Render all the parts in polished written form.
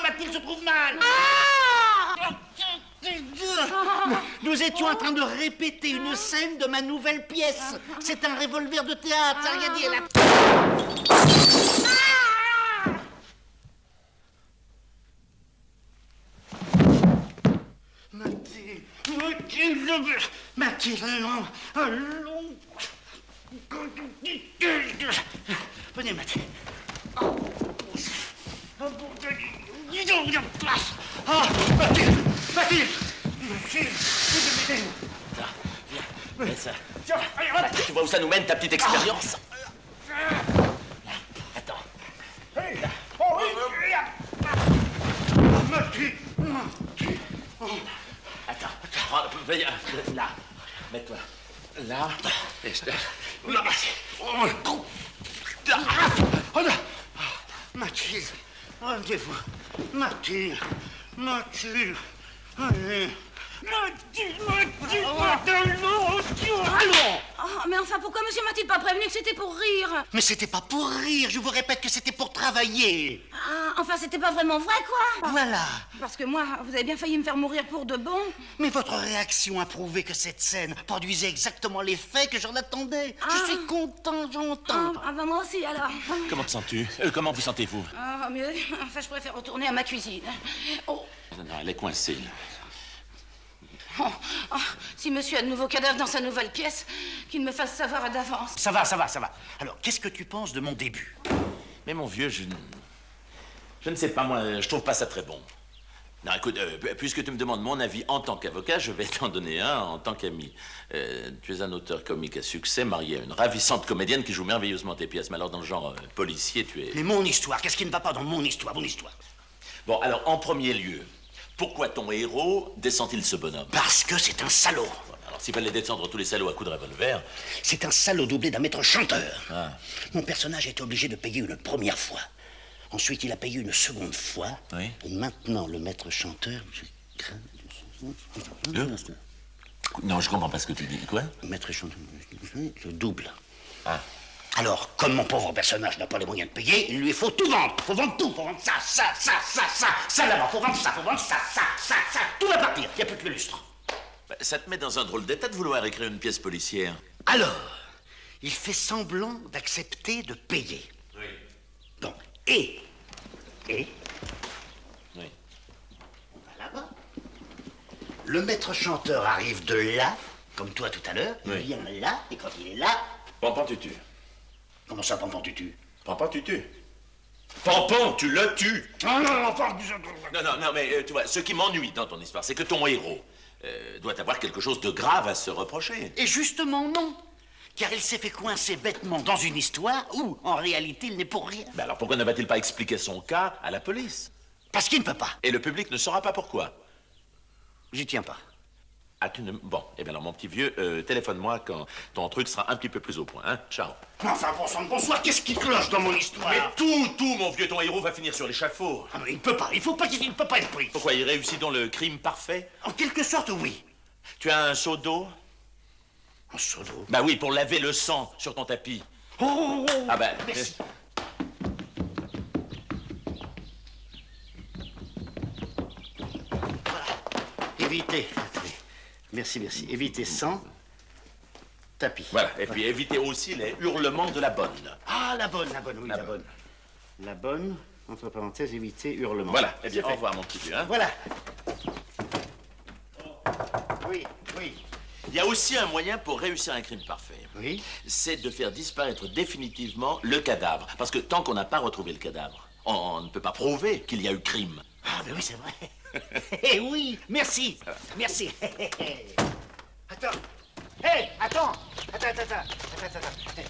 Mathilde se trouve mal. Nous étions en train de répéter une scène de ma nouvelle pièce. C'est un revolver de théâtre, ça n'a rien dit. Mathilde, non. Allons. Venez, Mathilde. Ah, Mathilde. Viens, ça. Tu vois où ça nous mène, ta petite expérience? Attends. Attends. Là. Mets-toi. Là. Et je te... Là. Mathilde. Rendez-vous. Mathilde. Allez. Allons. Oh, mais enfin, pourquoi monsieur m'a-t-il pas prévenu que c'était pour rire? Mais c'était pas pour rire, je vous répète que c'était pour travailler. Ah, enfin, c'était pas vraiment vrai, quoi. Voilà. Parce que moi, vous avez bien failli me faire mourir pour de bon. Mais votre réaction a prouvé que cette scène produisait exactement l'effet que j'en attendais. Je suis content, j'entends. Ah, bah moi aussi, alors. Comment te sens-tu? Comment vous sentez-vous? Ah, mieux. Enfin, je préfère retourner à ma cuisine. Oh. Non, elle est coincée, là. Si monsieur a de nouveaux cadavres dans sa nouvelle pièce, qu'il me fasse savoir d'avance. Ça va. Alors, qu'est-ce que tu penses de mon début? Mais mon vieux, je ne sais pas, moi, je trouve pas ça très bon. Non, écoute, puisque tu me demandes mon avis en tant qu'avocat, je vais t'en donner un en tant qu'ami. Tu es un auteur comique à succès, marié à une ravissante comédienne qui joue merveilleusement tes pièces. Mais alors, dans le genre policier, tu es... Mais mon histoire, qu'est-ce qui ne va pas dans mon histoire? Bon, alors, en premier lieu, pourquoi ton héros descend-il ce bonhomme? Parce que c'est un salaud. Voilà, alors, s'il fallait descendre tous les salauds à coups de revolver... C'est un salaud doublé d'un maître chanteur. Ah. Mon personnage a été obligé de payer une première fois. Ensuite, il a payé une seconde fois. Oui. Et maintenant, le maître chanteur... Non, je comprends pas ce que tu dis. Quoi? Le maître chanteur... le double. Ah. Alors, comme mon pauvre personnage n'a pas les moyens de payer, il lui faut tout vendre. Faut vendre tout. Faut vendre ça là-bas. Faut vendre ça, ça. Tout va partir. Il n'y a plus que le lustre. Bah, ça te met dans un drôle d'état de vouloir écrire une pièce policière. Alors, il fait semblant d'accepter de payer. Oui. Donc, et... Oui. On va là-bas. Le maître chanteur arrive de là, comme toi tout à l'heure. Il vient là, et quand il est là... Pampan, tu tues. Comment ça, Pampan, tu tues? Pampan, tu tues. Pampan, tu le tues. Non, Non, mais tu vois, ce qui m'ennuie dans ton histoire, c'est que ton héros doit avoir quelque chose de grave à se reprocher. Et justement, non. Car il s'est fait coincer bêtement dans une histoire où, en réalité, il n'est pour rien. Ben alors pourquoi ne va-t-il pas expliquer son cas à la police? Parce qu'il ne peut pas. Et le public ne saura pas pourquoi. J'y tiens pas. Ah, tu ne... Bon, eh bien alors, mon petit vieux, téléphone-moi quand ton truc sera un petit peu plus au point, hein? Ciao. Enfin, bon sang de bonsoir, qu'est-ce qui cloche dans mon histoire? Mais tout, mon vieux, ton héros va finir sur l'échafaud. Ah, mais il ne peut pas, il ne peut pas être pris. Pourquoi, il réussit dans le crime parfait? En quelque sorte, oui. Tu as un seau d'eau? Un seau d'eau? Bah oui, pour laver le sang sur ton tapis. Oh, Ah ben... merci. Voilà. Évitez. Merci. Évitez sans tapis. Voilà, et puis évitez aussi les hurlements de la bonne. Ah, la bonne, oui, la bonne. La bonne, entre parenthèses, éviter hurlement. Voilà, eh bien, C'est au fait. revoir, mon petit vieux, hein? Voilà. Oui. Il y a aussi un moyen pour réussir un crime parfait. Oui. C'est de faire disparaître définitivement le cadavre. Parce que tant qu'on n'a pas retrouvé le cadavre, on ne peut pas prouver qu'il y a eu crime. Ah, ben oui, c'est vrai. Eh oui, merci. Attends. Hé, attends.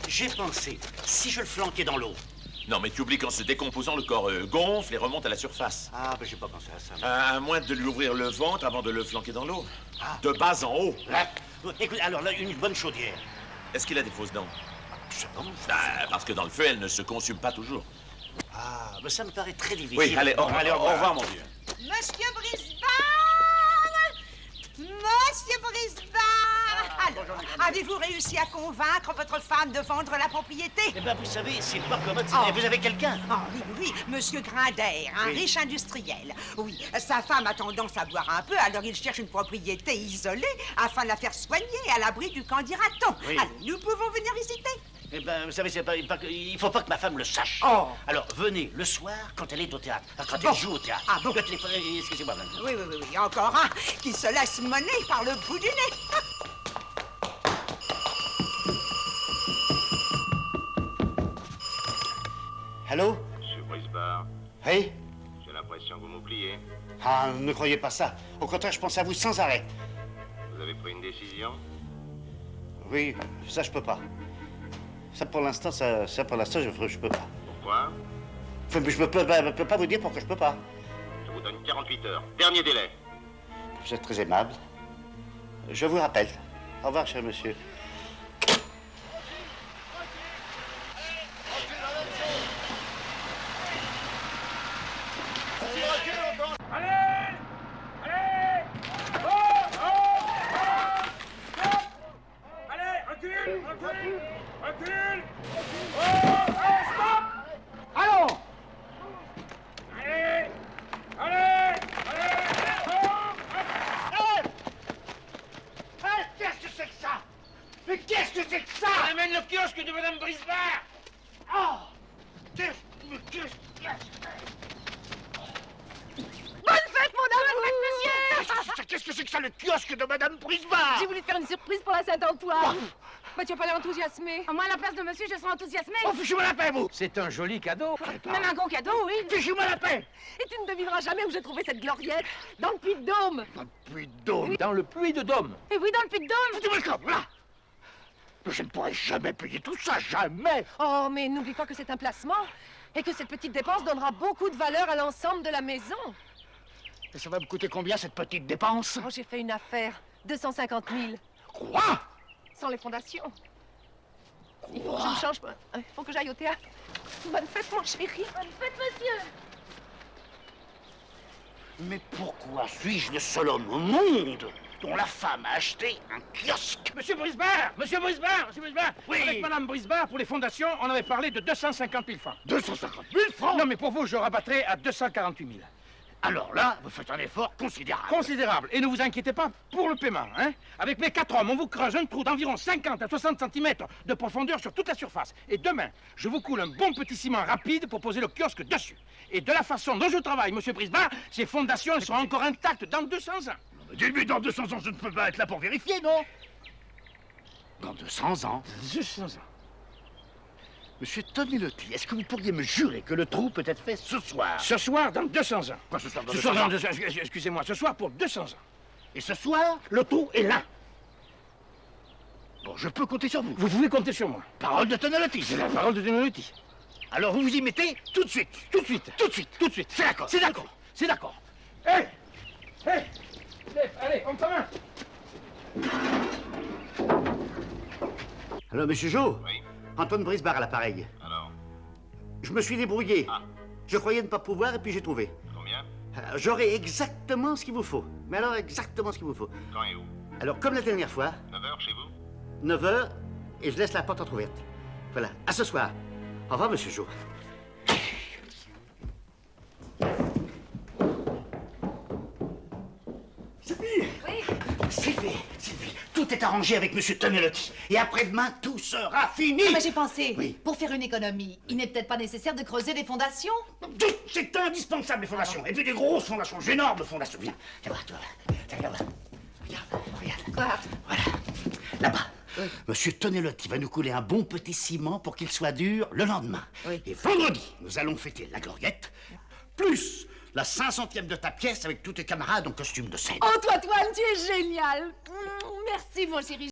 J'ai pensé, si je le flanquais dans l'eau. Non, mais tu oublies qu'en se décomposant, le corps gonfle et remonte à la surface. Ah, ben j'ai pas pensé à ça. À moins de lui ouvrir le ventre avant de le flanquer dans l'eau. De bas en haut. Là, écoute, alors là, une bonne chaudière. Est-ce qu'il a des fausses dents? Je pense. Parce que dans le feu, elles ne se consument pas toujours. Ah, ben ça me paraît très difficile. Oui, allez, au Bon, revoir, mon vieux. Monsieur Brisbane! Monsieur Brisbane! Alors, Avez-vous réussi à convaincre votre femme de vendre la propriété? Eh ben, vous savez, c'est pas commode. Oh. Vous avez quelqu'un? Oh, oui, oui, oui, Monsieur Grinder, un riche industriel. Oui, sa femme a tendance à boire un peu, alors il cherche une propriété isolée afin de la faire soigner à l'abri du camp d'Iraton. Oui. Allez, nous pouvons venir visiter. Eh ben, vous savez, il faut pas que ma femme le sache. Oh. Alors, venez le soir quand elle est au théâtre. Quand Bon. elle joue au théâtre. Ah bon? Le téléphone, excusez-moi, madame. Oui, oui, oui, oui, encore un qui se laisse mener par le bout du nez. Allô? Monsieur Brisbard, Oui? j'ai l'impression que vous m'oubliez. Ah, ne croyez pas ça. Au contraire, je pense à vous sans arrêt. Vous avez pris une décision? Oui, ça, je peux pas. Ça, pour l'instant, je peux pas. Pourquoi? Enfin, mais je peux pas vous dire pourquoi je peux pas. Je vous donne 48 heures. Dernier délai. Vous êtes très aimable. Je vous rappelle. Au revoir, cher monsieur. Recule! Oh, stop! Allons! Allez! Qu'est-ce que c'est que ça? Mais qu'est-ce que c'est que ça? Ramène le kiosque de Madame Brisbard! Oh! Qu'est-ce... Bonne fête, mon amour! Monsieur! Qu'est-ce que c'est que ça, le kiosque de Madame Brisbard? J'ai voulu te faire une surprise pour la Saint-Antoine. Bah, tu vas pas l'air enthousiasmé. Moi, à la place de monsieur, je serai enthousiasmée. Oh, fichez-moi la paix, vous! C'est un joli cadeau. Même un gros cadeau, oui. Fichez-moi la paix! Et tu ne devineras jamais où j'ai trouvé cette gloriette. Dans le Puy-de-Dôme. Dans le puits de Dôme. Et oui, dans le Puy-de-Dôme. Foutez-moi le camp, là! Mais je ne pourrai jamais payer tout ça, jamais! Oh, mais n'oublie pas que c'est un placement. Et que cette petite dépense donnera beaucoup de valeur à l'ensemble de la maison. Et ça va me coûter combien, cette petite dépense? Oh, j'ai fait une affaire. 250 000. Quoi? Sans les fondations. Il faut que je me change. Il faut que j'aille au théâtre. Bonne fête, mon chéri. Bonne fête, monsieur. Mais pourquoi suis-je le seul homme au monde dont la femme a acheté un kiosque? Monsieur Brisbard! Monsieur Brisbard! Monsieur Brisbard! Oui. Avec Madame Brisbard, pour les fondations, on avait parlé de 250 000 francs. 250 000 francs? Non, mais pour vous, je rabattrai à 248 000. Alors là, vous faites un effort considérable. Considérable. Et ne vous inquiétez pas pour le paiement, hein. Avec mes 4 hommes, on vous creuse un trou d'environ 50 à 60 cm de profondeur sur toute la surface. Et demain, je vous coule un bon petit ciment rapide pour poser le kiosque dessus. Et de la façon dont je travaille, monsieur Brisbard, ces fondations elles seront encore intactes dans 200 ans. Dis-lui, dans 200 ans, je ne peux pas être là pour vérifier, non? Dans 200 ans? 200 ans. Monsieur Tonelotti, est-ce que vous pourriez me jurer que le trou peut être fait ce soir? Ce soir, dans 200 ans. Quoi, ce soir, dans Ce 200 soir, ans? dans 200 excusez-moi, ce soir pour 200 ans. Et ce soir, le trou est là. Bon, je peux compter sur vous. Vous pouvez compter sur moi. Parole de Tonelotti. C'est la parole de Tonelotti. Alors vous vous y mettez tout de suite. Tout de suite. Tout de suite. Tout de suite. C'est d'accord. C'est d'accord. C'est d'accord. Hé! Hé! Allez, on commence. Alors, monsieur Jo? Oui. Antoine Brisbard à l'appareil. Alors, Je me suis débrouillé. Ah. Je croyais ne pas pouvoir et puis j'ai trouvé. combien? J'aurai exactement ce qu'il vous faut. Mais alors, exactement ce qu'il vous faut. Quand et où? Alors, comme la dernière fois, 9h chez vous? 9h, et je laisse la porte entrouverte. Voilà, à ce soir. Au revoir, monsieur Jo. Sylvie! Oui. Sylvie, tout est arrangé avec monsieur Tonelotti. Et après-demain, tout sera fini. Mais j'ai pensé, Oui. pour faire une économie, il n'est peut-être pas nécessaire de creuser les fondations. C'est indispensable, les fondations. Et puis des grosses fondations, des énormes fondations. Viens, viens voir, toi. Viens voir. Regarde. Quoi? Voilà. Là-bas. Monsieur Tonelotti va nous couler un bon petit ciment pour qu'il soit dur le lendemain. Oui. Et vendredi, nous allons fêter la gloriette, plus la 500e de ta pièce avec tous tes camarades en costume de scène. Oh, toi, Toine, tu es génial. Merci, mon chéri.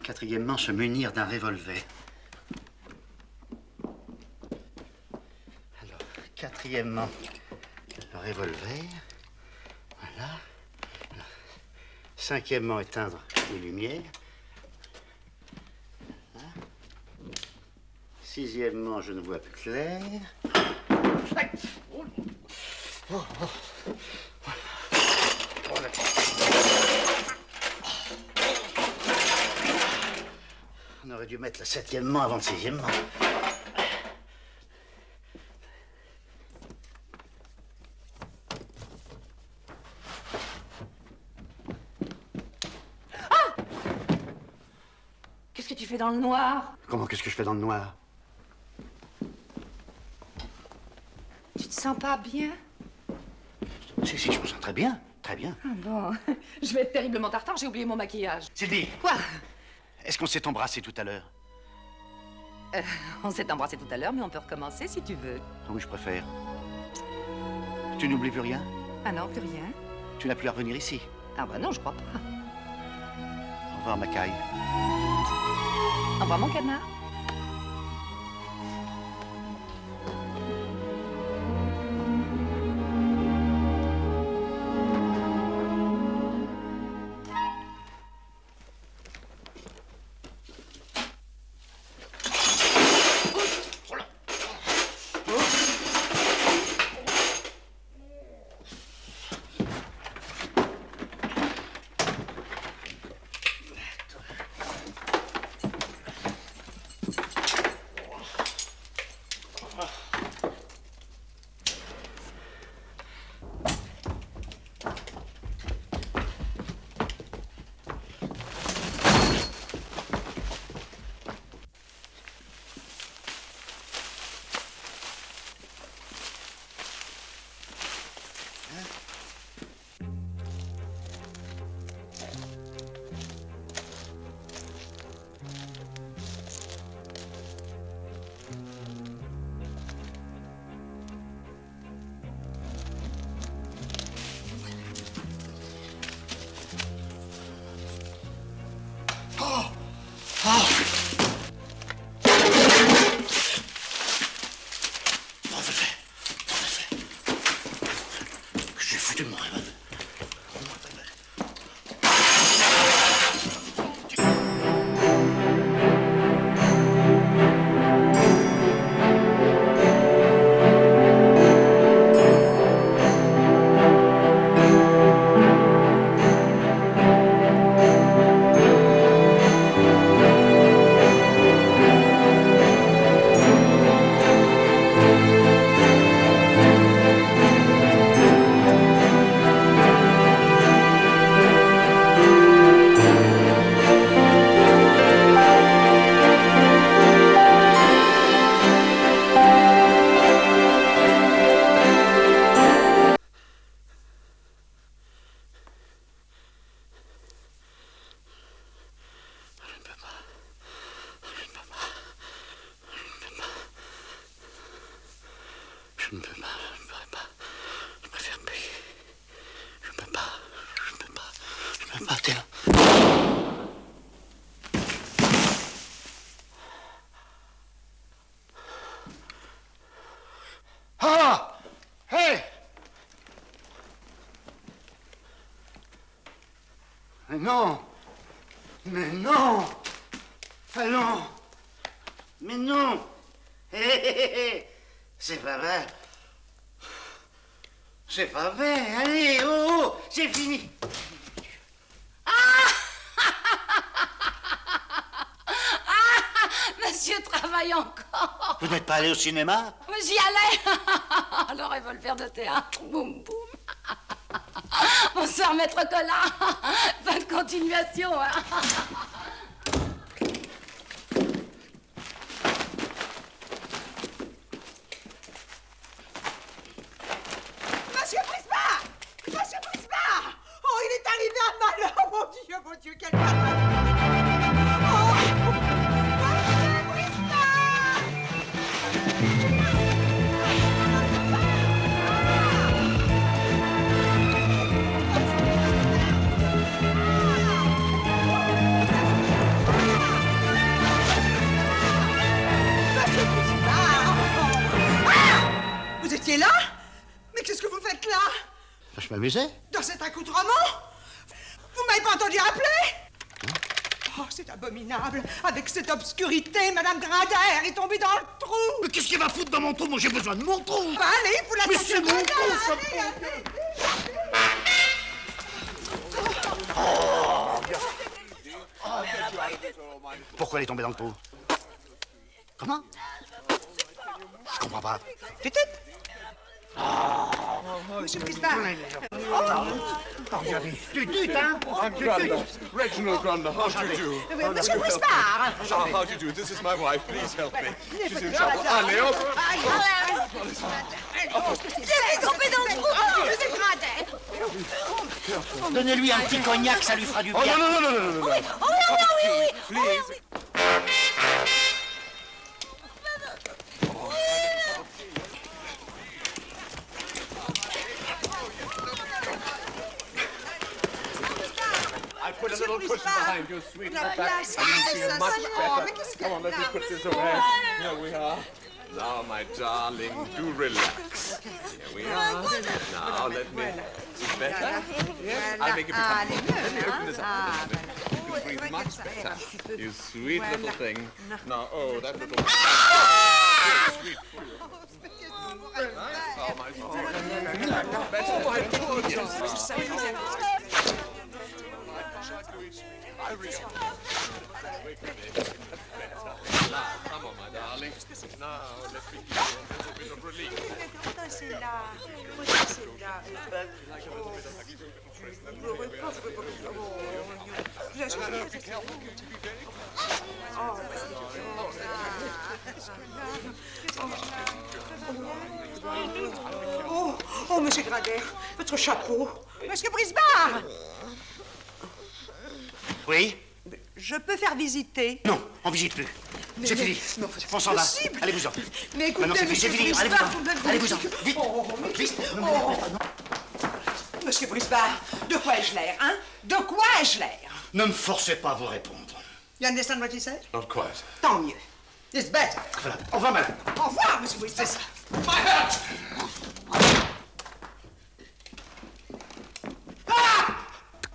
Quatrièmement, se munir d'un revolver. Alors, quatrièmement, le revolver. Voilà. Cinquièmement, éteindre les lumières. Voilà. Sixièmement, je ne vois plus clair. On aurait dû mettre le septièmement avant le sixièmement. Qu'est-ce que tu fais dans le noir? Comment, qu'est-ce que je fais dans le noir? Tu te sens pas bien? Si, je me sens très bien, très bien. Ah bon, je vais être terriblement en retard, j'ai oublié mon maquillage. Sylvie! Quoi? Est-ce qu'on s'est embrassé tout à l'heure? On s'est embrassé tout à l'heure, mais on peut recommencer si tu veux. Ah oui, je préfère. Tu n'oublies plus rien? Ah non, plus rien. Tu n'as plus à revenir ici? Ah bah non, je crois pas. Au revoir, Macaille. Au revoir, mon canard. J'ai foutu de mon revolver. Je ne peux pas, je ne pourrais pas. Je préfère payer. Je ne peux pas, je ne peux pas, je ne peux pas, t'es là. Ah! Hé! Mais non! Mais non! Allons! Mais non! Hé, hé, hé, hé! C'est pas vrai. C'est pas vrai. Allez, oh, oh, c'est fini. Monsieur travaille encore. Vous n'êtes pas allé au cinéma? Oui, j'y allais. Le revolver de théâtre. Boum, boum. Bonsoir, maître Collard. Bonne continuation. Monsieur Prisma! Monsieur Prisma! Oh, il est arrivé un malheur! Mon Dieu, quel malheur! Oh! Monsieur Prisma! m'amusais. Dans cet accoutrement? Vous m'avez pas entendu appeler? Oh, c'est abominable. Avec cette obscurité, Madame Grindaire est tombée dans le trou. Mais qu'est-ce qu'il va foutre dans mon trou? Moi, j'ai besoin de mon trou. Bah, allez, vous la Mais sortez c'est de mon là, trou, ça. allez. Pourquoi elle est tombée dans le trou? Comment? Je comprends pas. Monsieur Brisbane. Tu dutes, hein? I'm Granda, Reginald Granda. How do you do? Monsieur Brisbane. How do you do? This is my wife. Please help me. She's in trouble. Allez, hop! Elle est tombée dans le trou. Monsieur Grindaire. Donnez-lui un petit cognac, ça lui fera du bien. Oh, no. Oh, oui. Please. I put a little cushion behind your sweet little back. Yes, And you feel yes, much yes, better. yes. Come on, let me put this away. Here we are. Now, my darling, do relax. Here we are. Now, let me... Better? Yes, I'll make it become... Let me open this up. You can breathe much better. You sweet little thing. Now, oh, that little... Sweet. Oh, my sweet. Better. Oh, my poor child. I really... Wait a minute. That's better. Now, come on, my darling. Now, let me give you a little bit of relief. Oh, Monsieur Grindaire, votre chapeau. Monsieur Brisbane. Oui? Je peux faire visiter? Non, on visite plus. C'est fini. Non, On s'en va. possible. Allez-vous-en. Mais écoutez, Maintenant, c'est Monsieur fini. Brisbane, Allez-vous-en. Vite. Vite. Monsieur Brisbane, de quoi ai-je l'air, hein? De quoi ai-je l'air? Ne me forcez pas à vous répondre. You understand what he said? Not quite. Tant mieux. It's better. Voilà. Au revoir, madame. Au revoir, Monsieur Brisbane. My hat!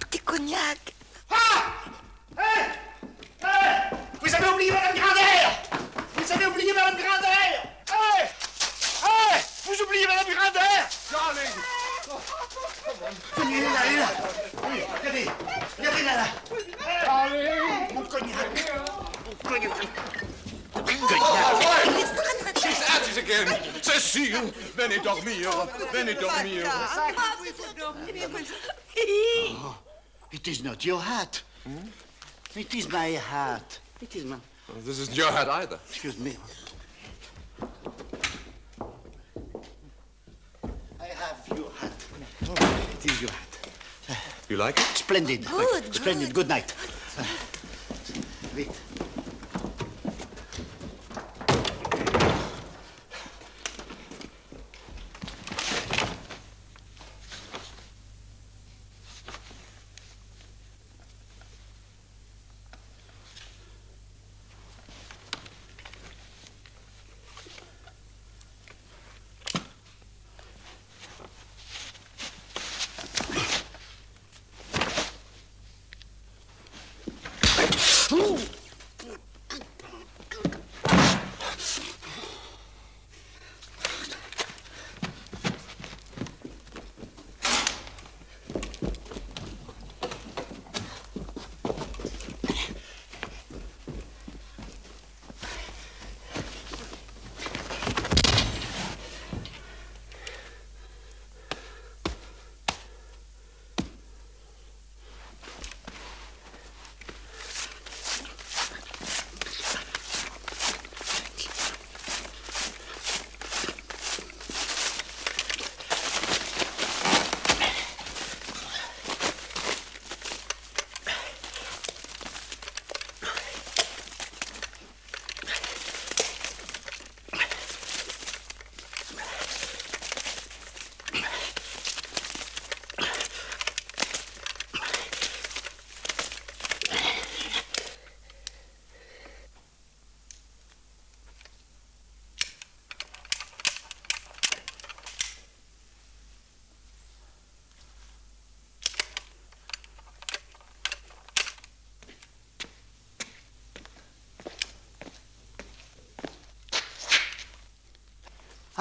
Petit cognac. Vous avez oublié Madame Grindaire! Vous avez oublié Madame Grindaire! Vous oubliez Madame Grindaire! Darling! Elle est là. Oui, regardez là. Darling! Mon cognac. Mon cognac. She's at it again! Cécile! Venez dormir! Venez dormir! Oh, it is not your hat. It is my hat. It is my... This isn't your hat either. Excuse me. I have your hat. It is your hat. You like it? Splendid. Good, Splendid. Good night. Vite.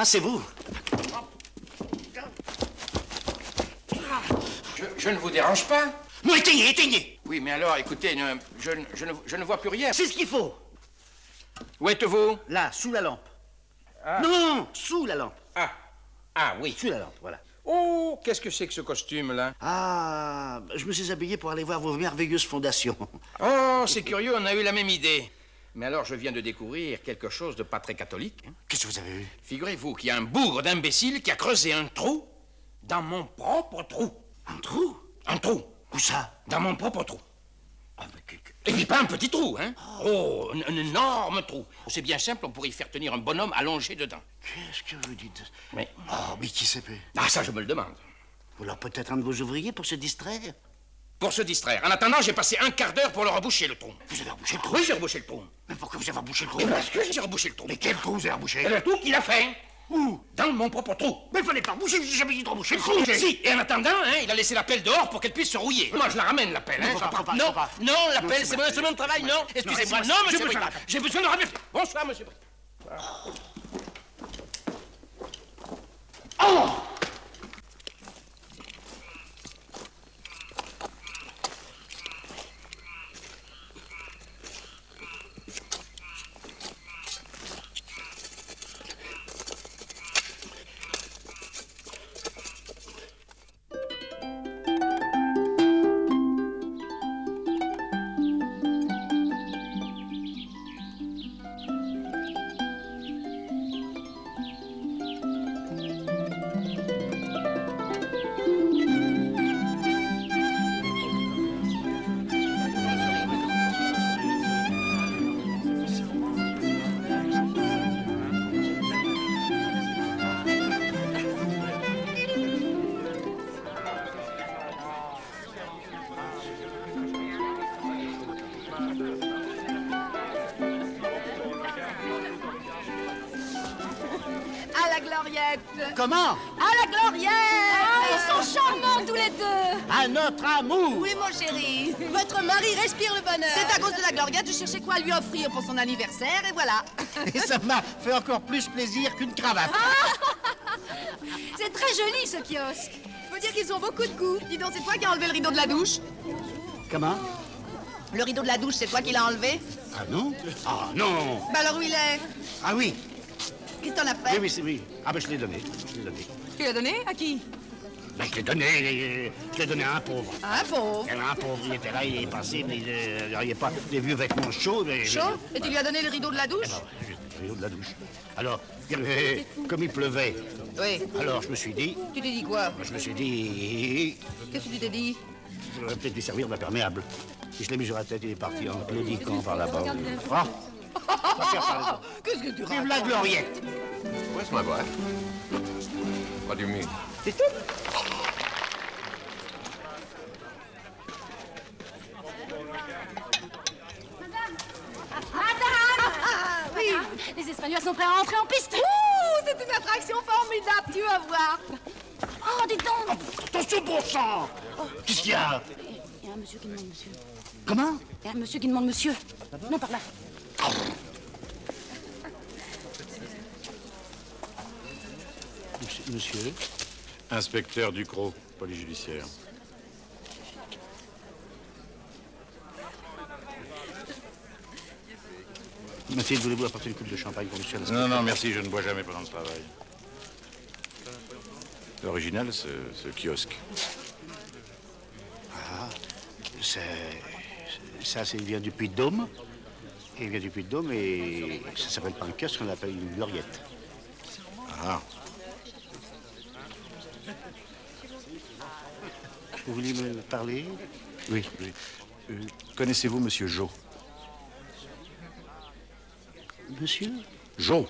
Ah, c'est vous? Je ne vous dérange pas? Non, éteignez, éteignez! Oui, mais alors, écoutez, je ne vois plus rien. C'est ce qu'il faut. Où êtes-vous? Là, sous la lampe. Ah. Non, sous la lampe. Ah, oui. Sous la lampe, voilà. Oh, qu'est-ce que c'est que ce costume-là? Ah, je me suis habillé pour aller voir vos merveilleuses fondations. Oh, c'est curieux, on a eu la même idée. Mais alors, je viens de découvrir quelque chose de pas très catholique. Hein. Qu'est-ce que vous avez vu? Figurez-vous qu'il y a un bougre d'imbécile qui a creusé un trou dans mon propre trou. Un trou? Un trou. Où ça? Dans mon propre trou. Ah, mais Et puis pas un petit trou, hein? Oh, un énorme trou. C'est bien simple, on pourrait y faire tenir un bonhomme allongé dedans. Qu'est-ce que vous dites? Mais... Oh, mais qui sait? Ah, ça, je me le demande. Ou alors peut-être un de vos ouvriers pour se distraire? Pour se distraire. En attendant, j'ai passé un quart d'heure pour le reboucher, le trou. Vous avez rebouché le trou? Oui, j'ai rebouché le trou. Mais pourquoi vous avez rebouché le trou? Et parce que j'ai rebouché le trou. Mais quel trou vous avez rebouché? Et le trou qu'il a fait. Où? Dans mon propre trou. Mais il fallait pas reboucher, j'ai jamais dit de reboucher le trou. Si, et en attendant, hein, il a laissé la pelle dehors pour qu'elle puisse se rouiller. Moi, je la ramène, la pelle. Hein, faut pas, non, faut pas. non, la pelle, c'est c'est mon pas- instrument de travail, non. Excusez-moi, c'est non, pas- monsieur j'ai besoin Bricard. J'ai besoin de ramener... Bonsoir, monsieur Bricard. Oh! À la gloriette. Comment? À la gloriette. Ils sont charmants tous les deux. À notre amour! Oui, mon chéri. Votre mari respire le bonheur. C'est à cause de la gloriette, je cherchais quoi lui offrir pour son anniversaire, et voilà. Et ça m'a fait encore plus plaisir qu'une cravate. C'est très joli, ce kiosque. Je peux dire qu'ils ont beaucoup de goût. Dis donc, c'est toi qui as enlevé le rideau de la douche? Comment? Le rideau de la douche, c'est toi qui l'as enlevé? Ah non? Ah non! Bah alors où il est? Ah oui! Qu'est-ce que t'en as fait? Oui, oui, c'est oui. Ah ben je l'ai donné. Je l'ai donné. Tu l'as donné? À qui? Ben, je l'ai donné à un pauvre. À un pauvre. Il y en a un pauvre, il était là, il est passé, mais il n'y a pas des vieux vêtements chauds. Mais, Chaud? Et tu lui as donné le rideau de la douche? Le rideau de la douche. Alors, comme il pleuvait, Oui. alors je me suis dit, Tu t'es dit quoi? je me suis dit, Qu'est-ce que tu t'es dit? je vais peut-être lui servir d'imperméable. Et je l'ai mis sur la tête, il est parti en claudiquant par là-bas. Ah! Qu'est-ce que tu Vive la gloriette! Where's my wife? What do you mean? C'est tout? Oui. Les Espagnols sont prêts à entrer en piste. Ouh, c'est une attraction formidable, tu vas voir. Oh, dis donc. Attention, bon sang! Qu'est-ce qu'il y a? Il y a un monsieur qui demande monsieur. Comment? Il y a un monsieur qui demande monsieur. Non, par là. Monsieur? Inspecteur Ducrot, police judiciaire. Mathilde, voulez-vous apporter une coupe de champagne pour monsieur l'inspecteur? Non, non, merci, je ne bois jamais pendant le travail. L'original, ce kiosque. Ah, ça, il vient du Puy-de-Dôme. Il vient du Puy-de-Dôme et ça s'appelle pas un kiosque, on l'appelle une gloriette. Ah, Vous voulez me parler? oui, oui. Connaissez-vous Monsieur Jo? Monsieur? Jo?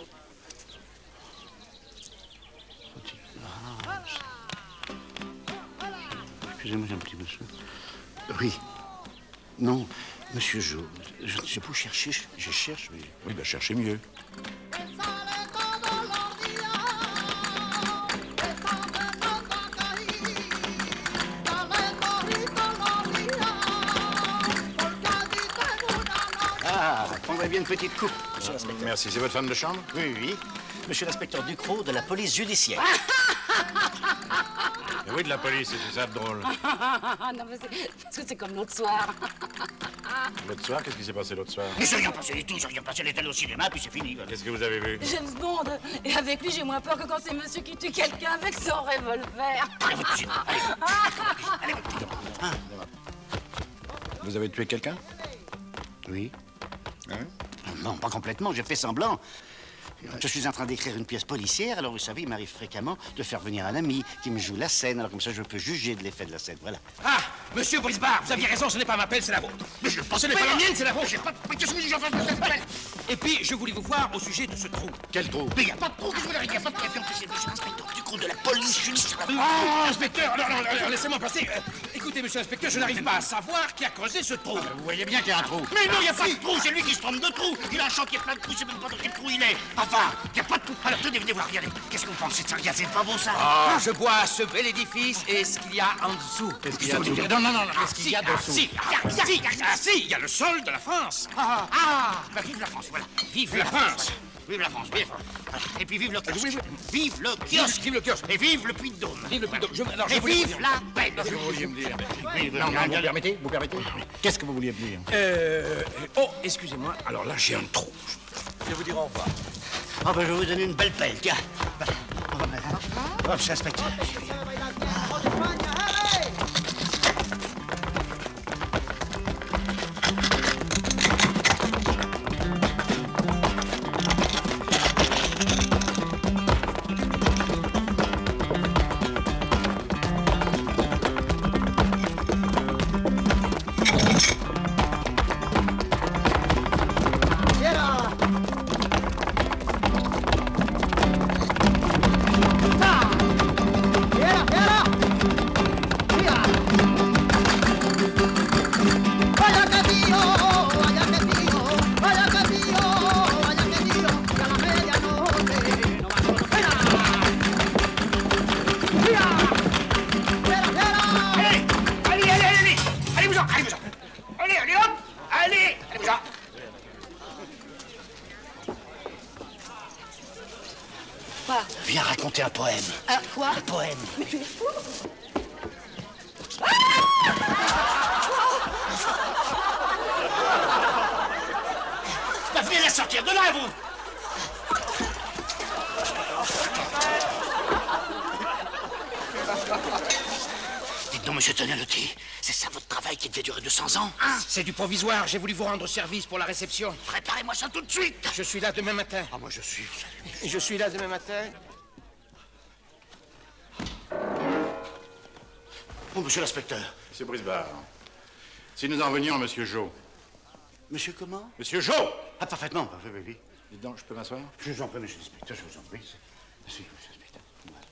Excusez-moi, j'ai un petit monsieur. Oui. Non, monsieur Jo. Je peux chercher, je cherche, mais... Oui, bah cherchez mieux. Ah, prendrait bien une petite coupe, monsieur l'inspecteur. Merci, c'est votre femme de chambre? Oui, oui. Monsieur l'inspecteur Ducrot de la police judiciaire. Et oui, de la police, c'est ça de drôle. Non, mais parce que c'est comme l'autre soir. L'autre soir, qu'est-ce qui s'est passé l'autre soir? Mais j'ai rien passé du tout, j'ai rien passé. Elle est allée au cinéma, puis c'est fini. Voilà. Qu'est-ce que vous avez vu? James Bond. Et avec lui, j'ai moins peur que quand c'est monsieur qui tue quelqu'un avec son revolver. Allez, votre cuisine, allez. Allez, votre cuisine. Hein? Vous avez tué quelqu'un? Oui. Hein? Non, pas complètement, j'ai fait semblant. Je suis en train d'écrire une pièce policière, alors vous savez, il m'arrive fréquemment de faire venir un ami qui me joue la scène, alors comme ça je peux juger de l'effet de la scène, voilà. Ah, monsieur Brisbard, vous aviez raison, ce n'est pas ma pelle, c'est la vôtre. Mais je pense Ce n'est pas la mienne, c'est la vôtre. Mais qu'est-ce que vous dites, j'en fais de cette pelle? Et puis, je voulais vous voir au sujet de ce trou. Quel trou? Mais il n'y a pas de trou, qu'est-ce que vous voulez dire? Il n'y a pas de camion, c'est monsieur l'inspecteur Ducrot de la police judiciaire. Ah, inspecteur, alors, laissez-moi passer. Écoutez, monsieur l'inspecteur, je n'arrive pas à savoir qui a creusé ce trou. Vous voyez bien qu'il y a un trou. Mais non, il n'y a pas de trou, c'est lui qui se trompe de trou. Il a un chantier plein de trous, je sais même pas dans quel trou il est. Enfin, il n'y a pas de trou. Alors, tenez, venez voir, regardez. Qu'est-ce que vous pensez de ça? Regardez, c'est pas beau, ça? Je vois ce bel édifice et ce qu'il y a en dessous. Qu'est-ce qu'il y a dessous? Non. Qu'est-ce qu'il y a dessous? Si, il y a le sol de la France. Bah, vive la France, voilà. Vive la France. Vive la France, vive. Voilà. Et puis vive le kiosque. Vive le kiosque. Vive le kiosque. Et vive le Puy-de-Dôme. Vive le Puy-de-Dôme. Et vive la paix. Qu'est-ce que vous vouliez me dire? Non, vous permettez? Vous permettez? Qu'est-ce que vous vouliez me dire? Oh, excusez-moi. Alors là, j'ai un trou. Je vous dirai au revoir. Oh, ben, je vais vous donner une belle pelle, tiens. Oh, monsieur l'inspecteur. Viens raconter un poème. Quoi? Un poème. Mais tu es fou? Bah, venez la sortir de là, vous. Dites donc, monsieur Tonellotti, c'est ça votre travail qui devait durer 200 ans, hein? C'est du provisoire. J'ai voulu vous rendre service pour la réception. Préparez-moi ça tout de suite. Je suis là demain matin. Ah, moi, je suis... Je suis là demain matin. Oh, monsieur l'inspecteur. Monsieur Brisbard, si nous en venions à monsieur Jo. Monsieur comment? Monsieur Jo! Ah, parfaitement. Oui. Dites donc, je peux m'asseoir? Je vous en prie, monsieur l'inspecteur, je vous en prie. Merci, monsieur l'inspecteur. Voilà.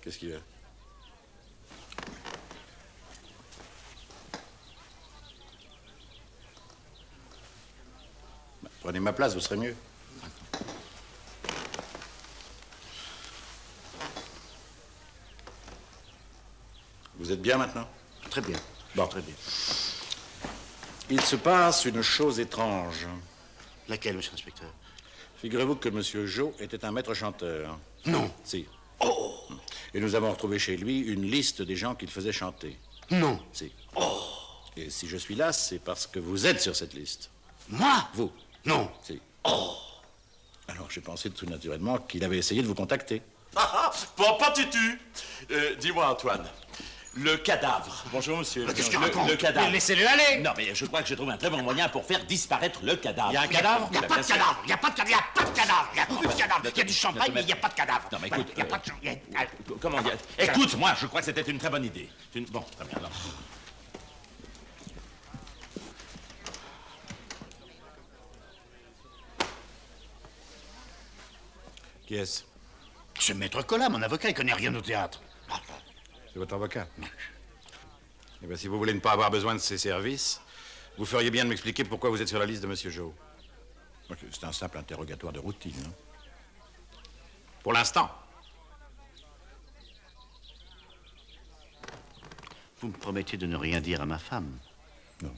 Qu'est-ce qu'il y a? Prenez ma place, vous serez mieux. Vous êtes bien maintenant? Très bien. Bon, très bien. Il se passe une chose étrange. Laquelle, monsieur l'inspecteur? Figurez-vous que monsieur Jo était un maître chanteur. Non. Si. Oh! Et nous avons retrouvé chez lui une liste des gens qu'il faisait chanter. Non. Si. Oh! Et si je suis là, c'est parce que vous êtes sur cette liste. Moi? Vous? Non. Si. Oh! Alors j'ai pensé tout naturellement qu'il avait essayé de vous contacter. Bon, pas tutu. Dis-moi, Antoine, le cadavre. Bonjour, monsieur. Qu'est-ce qu'il raconte? Le cadavre. Laissez-le aller. Non, mais je crois que j'ai trouvé un très bon moyen pour faire disparaître le cadavre. Il y a un cadavre? Il n'y a pas de cadavre, il n'y a pas de cadavre, il n'y a pas de cadavre, il n'y a plus de cadavre. Il y a du champagne, mais il n'y a pas de cadavre. Non, mais écoute, Il n'y a pas de champagne. Comment dire? Écoute, moi, je crois que c'était une très bonne idée. Bon, très bien, alors. Qui est-ce? C'est Maître Collat, mon avocat, il connaît rien au théâtre. C'est votre avocat? Eh bien, si vous voulez ne pas avoir besoin de ses services, vous feriez bien de m'expliquer pourquoi vous êtes sur la liste de monsieur Jo. C'est un simple interrogatoire de routine. Hein. Pour l'instant. Vous me promettez de ne rien dire à ma femme? Non.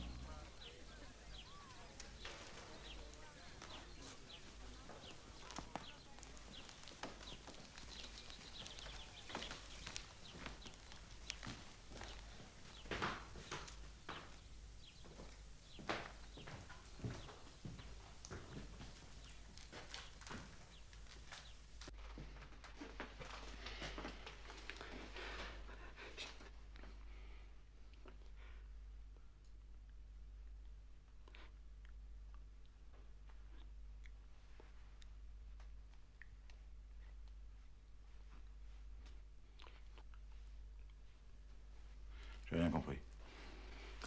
J'ai rien compris.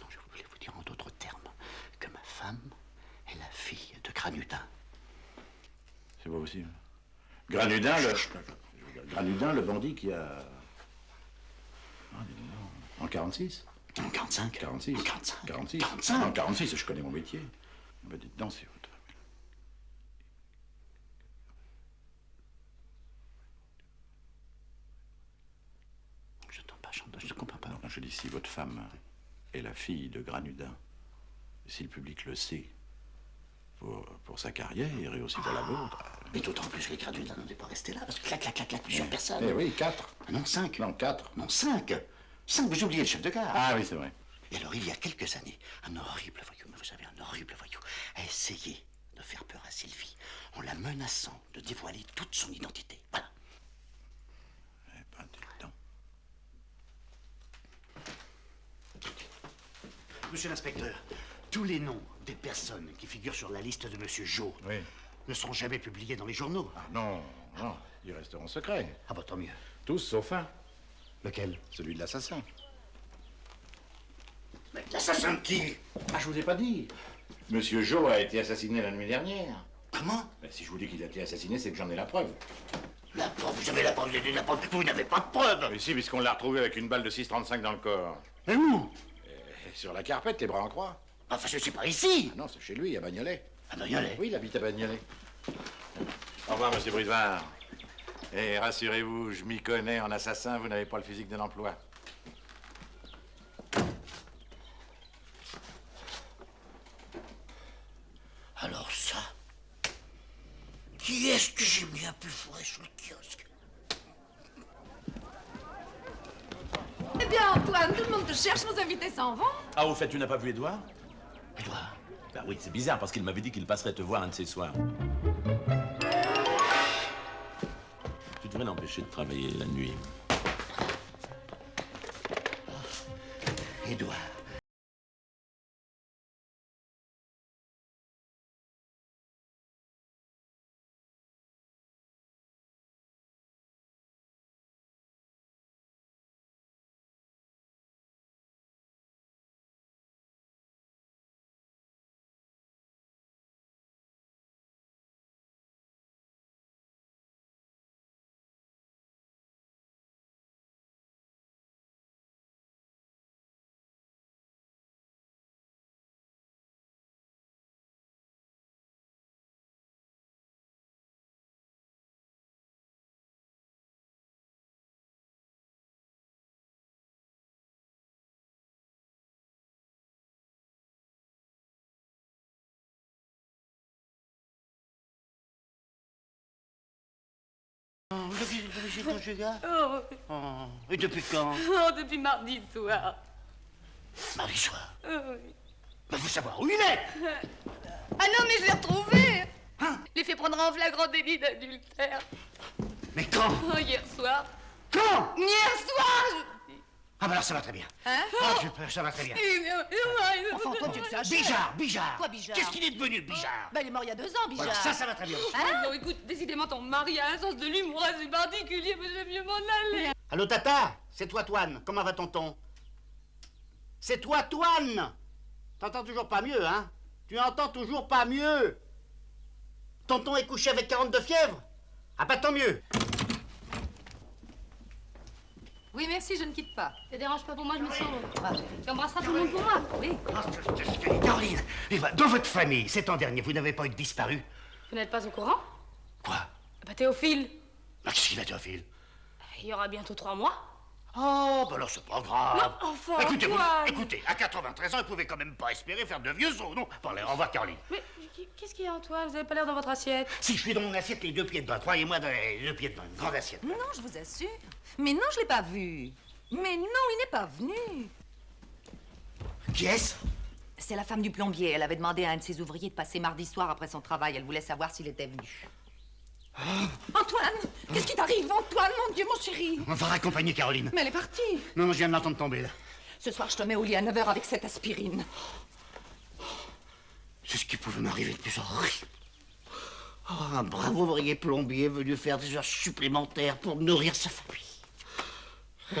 Non, je voulais vous dire en d'autres termes que ma femme est la fille de Granudin. C'est pas possible. Granudin, Granudin, le bandit qui a... Ah, dis donc, en 46? En 45? 46. En 45. 46. 45. En 46, je connais mon métier. Ben, dites donc, c'est votre... Je ne comprends pas. Non, je dis si votre femme est la fille de Granudin, si le public le sait, pour sa carrière et aussi pour la vôtre... Mais d'autant plus que Granudin n'en est pas resté là, parce que clac, plusieurs personnes. Eh oui, 4. Ah non, 5. Non, 4. Non, 5. 5, vous oubliez le chef de gare. Ah oui, c'est vrai. Et alors, il y a quelques années, un horrible voyou, mais vous savez, un horrible voyou, a essayé de faire peur à Sylvie en la menaçant de dévoiler toute son identité. Voilà. Eh ben, dites donc. Monsieur l'inspecteur, tous les noms des personnes qui figurent sur la liste de Monsieur Jo ne sont jamais publiés dans les journaux. Ah non, non, ils resteront secrets. Ah bah tant mieux. Tous sauf un. Lequel? Celui de l'assassin. Mais l'assassin de qui? Ah, je vous ai pas dit. Monsieur Jo a été assassiné la nuit dernière. Comment? Ben, si je vous dis qu'il a été assassiné, c'est que j'en ai la preuve. La preuve? Vous avez la preuve, vous n'avez pas de preuve. Mais si, puisqu'on l'a retrouvé avec une balle de 6,35 dans le corps. Mais où? Sur la carpette, les bras en croix. Enfin, c'est pas ici. Ah non, c'est chez lui, à Bagnolet. À Bagnolet? Oui, il habite à Bagnolet. Au revoir, monsieur Brisevard. Et rassurez-vous, je m'y connais en assassin, vous n'avez pas le physique de l'emploi. Alors ça, qui est-ce que j'ai bien pu fourrer sur le kiosque? Eh bien, Antoine, tout le monde te cherche, nos invités s'en vont. Ah, au fait, tu n'as pas vu Édouard? Édouard? Ben oui, c'est bizarre, parce qu'il m'avait dit qu'il passerait te voir un de ces soirs. Tu devrais l'empêcher de travailler la nuit. Édouard. J'ai conjugal. Oh. Et depuis quand? Oh, depuis mardi soir. Mardi soir. Oui. Mais faut savoir où il est. Ah non, mais je l'ai retrouvé. Je l'ai fait prendre en flagrant délit d'adultère. Mais quand? Oh, hier soir. Quand? Hier soir, je dis. Ah bah alors ça va très bien. Hein? Ah, ça va très bien. Enfin, toi, tu exagères. Bijard. Quoi, Bijard? Qu'est-ce qu'il est devenu, Bijard? Bah, il est mort il y a 2 ans, Bijard. Voilà, ça va très bien. Hein? Non, écoute, décidément, ton mari a un sens de l'humour assez particulier, mais j'aime mieux m'en aller. Allô, Tata? C'est toi, Toine. Comment va tonton? C'est toi, Toine. T'entends toujours pas mieux, hein? Tu entends toujours pas mieux. Tonton est couché avec 42 fièvre? Ah, pas tant mieux. Oui, merci, je ne quitte pas. Ça dérange pas pour moi, je me sens... Tu embrasseras tout le monde pour moi, oui. Caroline, dans votre famille, cet an dernier, vous n'avez pas eu de disparu? Vous n'êtes pas au courant? Quoi? Bah, Théophile. Ah, qu'est-ce qu'il a, Théophile? Il y aura bientôt 3 mois. Oh, bah alors c'est pas grave. Non, enfin, Écoutez, Antoine. écoutez, à 93 ans, vous pouvez quand même pas espérer faire de vieux os, non? Parlez, au revoir, Caroline. Mais qu'est-ce qu'il y a, Antoine? Vous avez pas l'air dans votre assiette. Si je suis dans mon assiette, les deux pieds dedans, croyez-moi, les deux pieds dedans, une grande assiette. Non, je vous assure. Mais non, je l'ai pas vu. Mais non, il n'est pas venu. Qui est-ce? C'est la femme du plombier. Elle avait demandé à un de ses ouvriers de passer mardi soir après son travail. Elle voulait savoir s'il était venu. Antoine, qu'est-ce qui t'arrive, Antoine, mon Dieu, mon chéri? On va raccompagner Caroline. Mais elle est partie. Non, je viens de l'entendre tomber, là. Ce soir, je te mets au lit à 9h avec cette aspirine. C'est ce qui pouvait m'arriver de plus horrible. Oh, un brave ouvrier plombier venu faire des heures supplémentaires pour nourrir sa famille. Oh.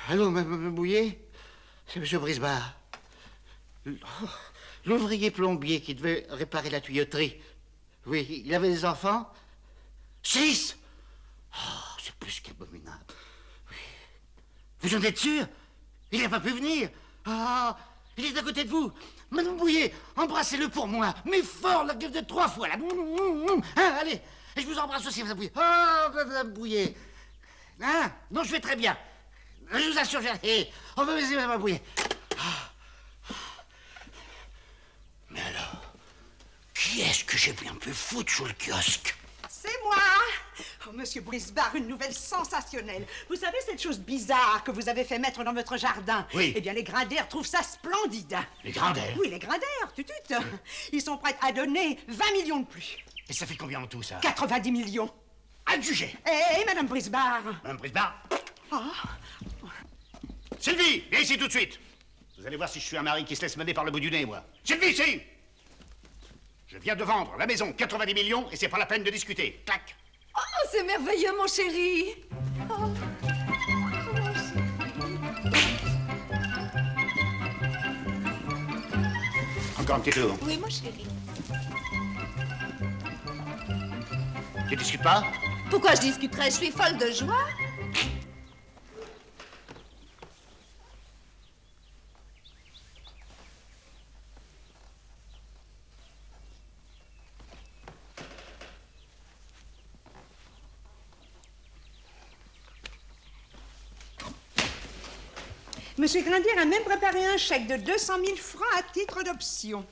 Allô, Mme Bouillet? C'est M. Brisbard. L'ouvrier plombier qui devait réparer la tuyauterie. Oui, il avait des enfants? 6! Oh, c'est plus qu'abominable. Oui. Vous en êtes sûr? Il n'a pas pu venir? Ah, il est à côté de vous. Madame Bouillet, embrassez-le pour moi. Mais fort, la gueule de 3 fois, là. Hein, allez, et je vous embrasse aussi, Madame Bouillet. Oh, Madame Bouillet. Hein? Non, je vais très bien. Je vous assure, on va baiser Madame Bouillet. Mais alors, qui est-ce que j'ai bien pu foutre sous le kiosque? C'est moi. Oh, Monsieur Brisbard, une nouvelle sensationnelle. Vous savez cette chose bizarre que vous avez fait mettre dans votre jardin? Oui. Eh bien, les Grinders trouvent ça splendide. Les Grinders? Oui, les Grinders, tutut. Ils sont prêts à donner 20 millions de plus. Et ça fait combien en tout, ça? 90 millions. Adjugé. Et Madame Brisbard? Madame Brisbard? Oh. Sylvie, viens ici tout de suite. Vous allez voir si je suis un mari qui se laisse mener par le bout du nez, moi. Sylvie, ici! Je viens de vendre la maison, 90 millions, et c'est pas la peine de discuter. Clac! Oh, c'est merveilleux, mon chéri. Oh. Encore un petit tour. Oui, mon chéri. Tu discutes pas? Pourquoi je discuterais? Je suis folle de joie. Monsieur Grindier a même préparé un chèque de 200 000 francs à titre d'option.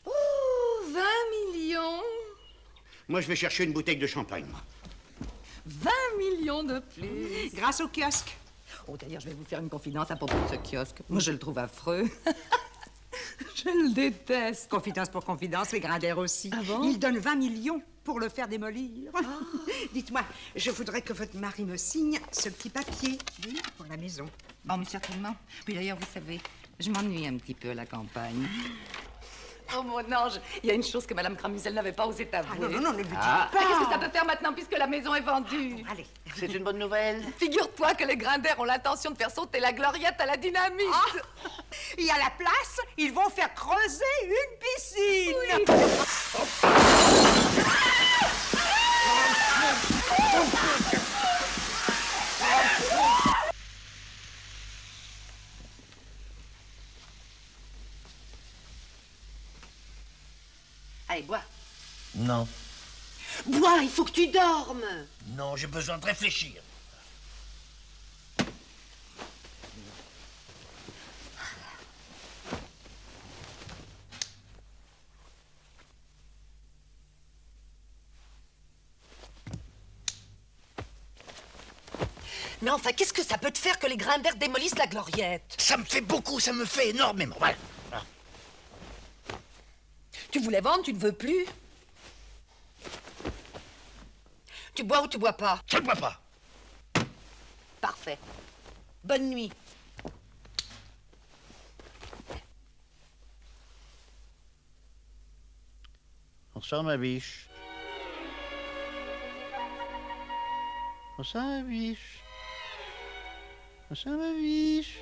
Oh, 20 millions. Moi, je vais chercher une bouteille de champagne, moi. 20 millions de plus. Grâce au kiosque. Oh, d'ailleurs, je vais vous faire une confidence à propos de ce kiosque. Moi, je le trouve affreux. Je le déteste. Confidence pour confidence, les Grinders aussi. Ah bon? Ils donnent 20 millions pour le faire démolir. Ah. Dites-moi, je voudrais que votre mari me signe ce petit papier, oui, pour la maison. Bon, mais certainement. Puis d'ailleurs, vous savez, je m'ennuie un petit peu à la campagne. Oh, mon ange, il y a une chose que Mme Cramusel n'avait pas osé t'avouer. Ah, non, ne le dites Ah. pas. Qu'est-ce que ça peut faire maintenant puisque la maison est vendue? Allez. C'est une bonne nouvelle. Figure-toi que les Grinders ont l'intention de faire sauter la gloriette à la dynamite. Ah. Et à la place, ils vont faire creuser une piscine. Oui. Allez, bois. Non. Bois, il faut que tu dormes. Non, j'ai besoin de réfléchir. Mais enfin, qu'est-ce que ça peut te faire que les Grinders démolissent la gloriette? Ça me fait beaucoup, ça me fait énormément. Voilà. Tu voulais vendre, tu ne veux plus? Tu bois ou tu bois pas? Je ne bois pas. Parfait. Bonne nuit. Bonsoir, ma biche. Bonsoir, ma biche. Bonsoir, ma biche.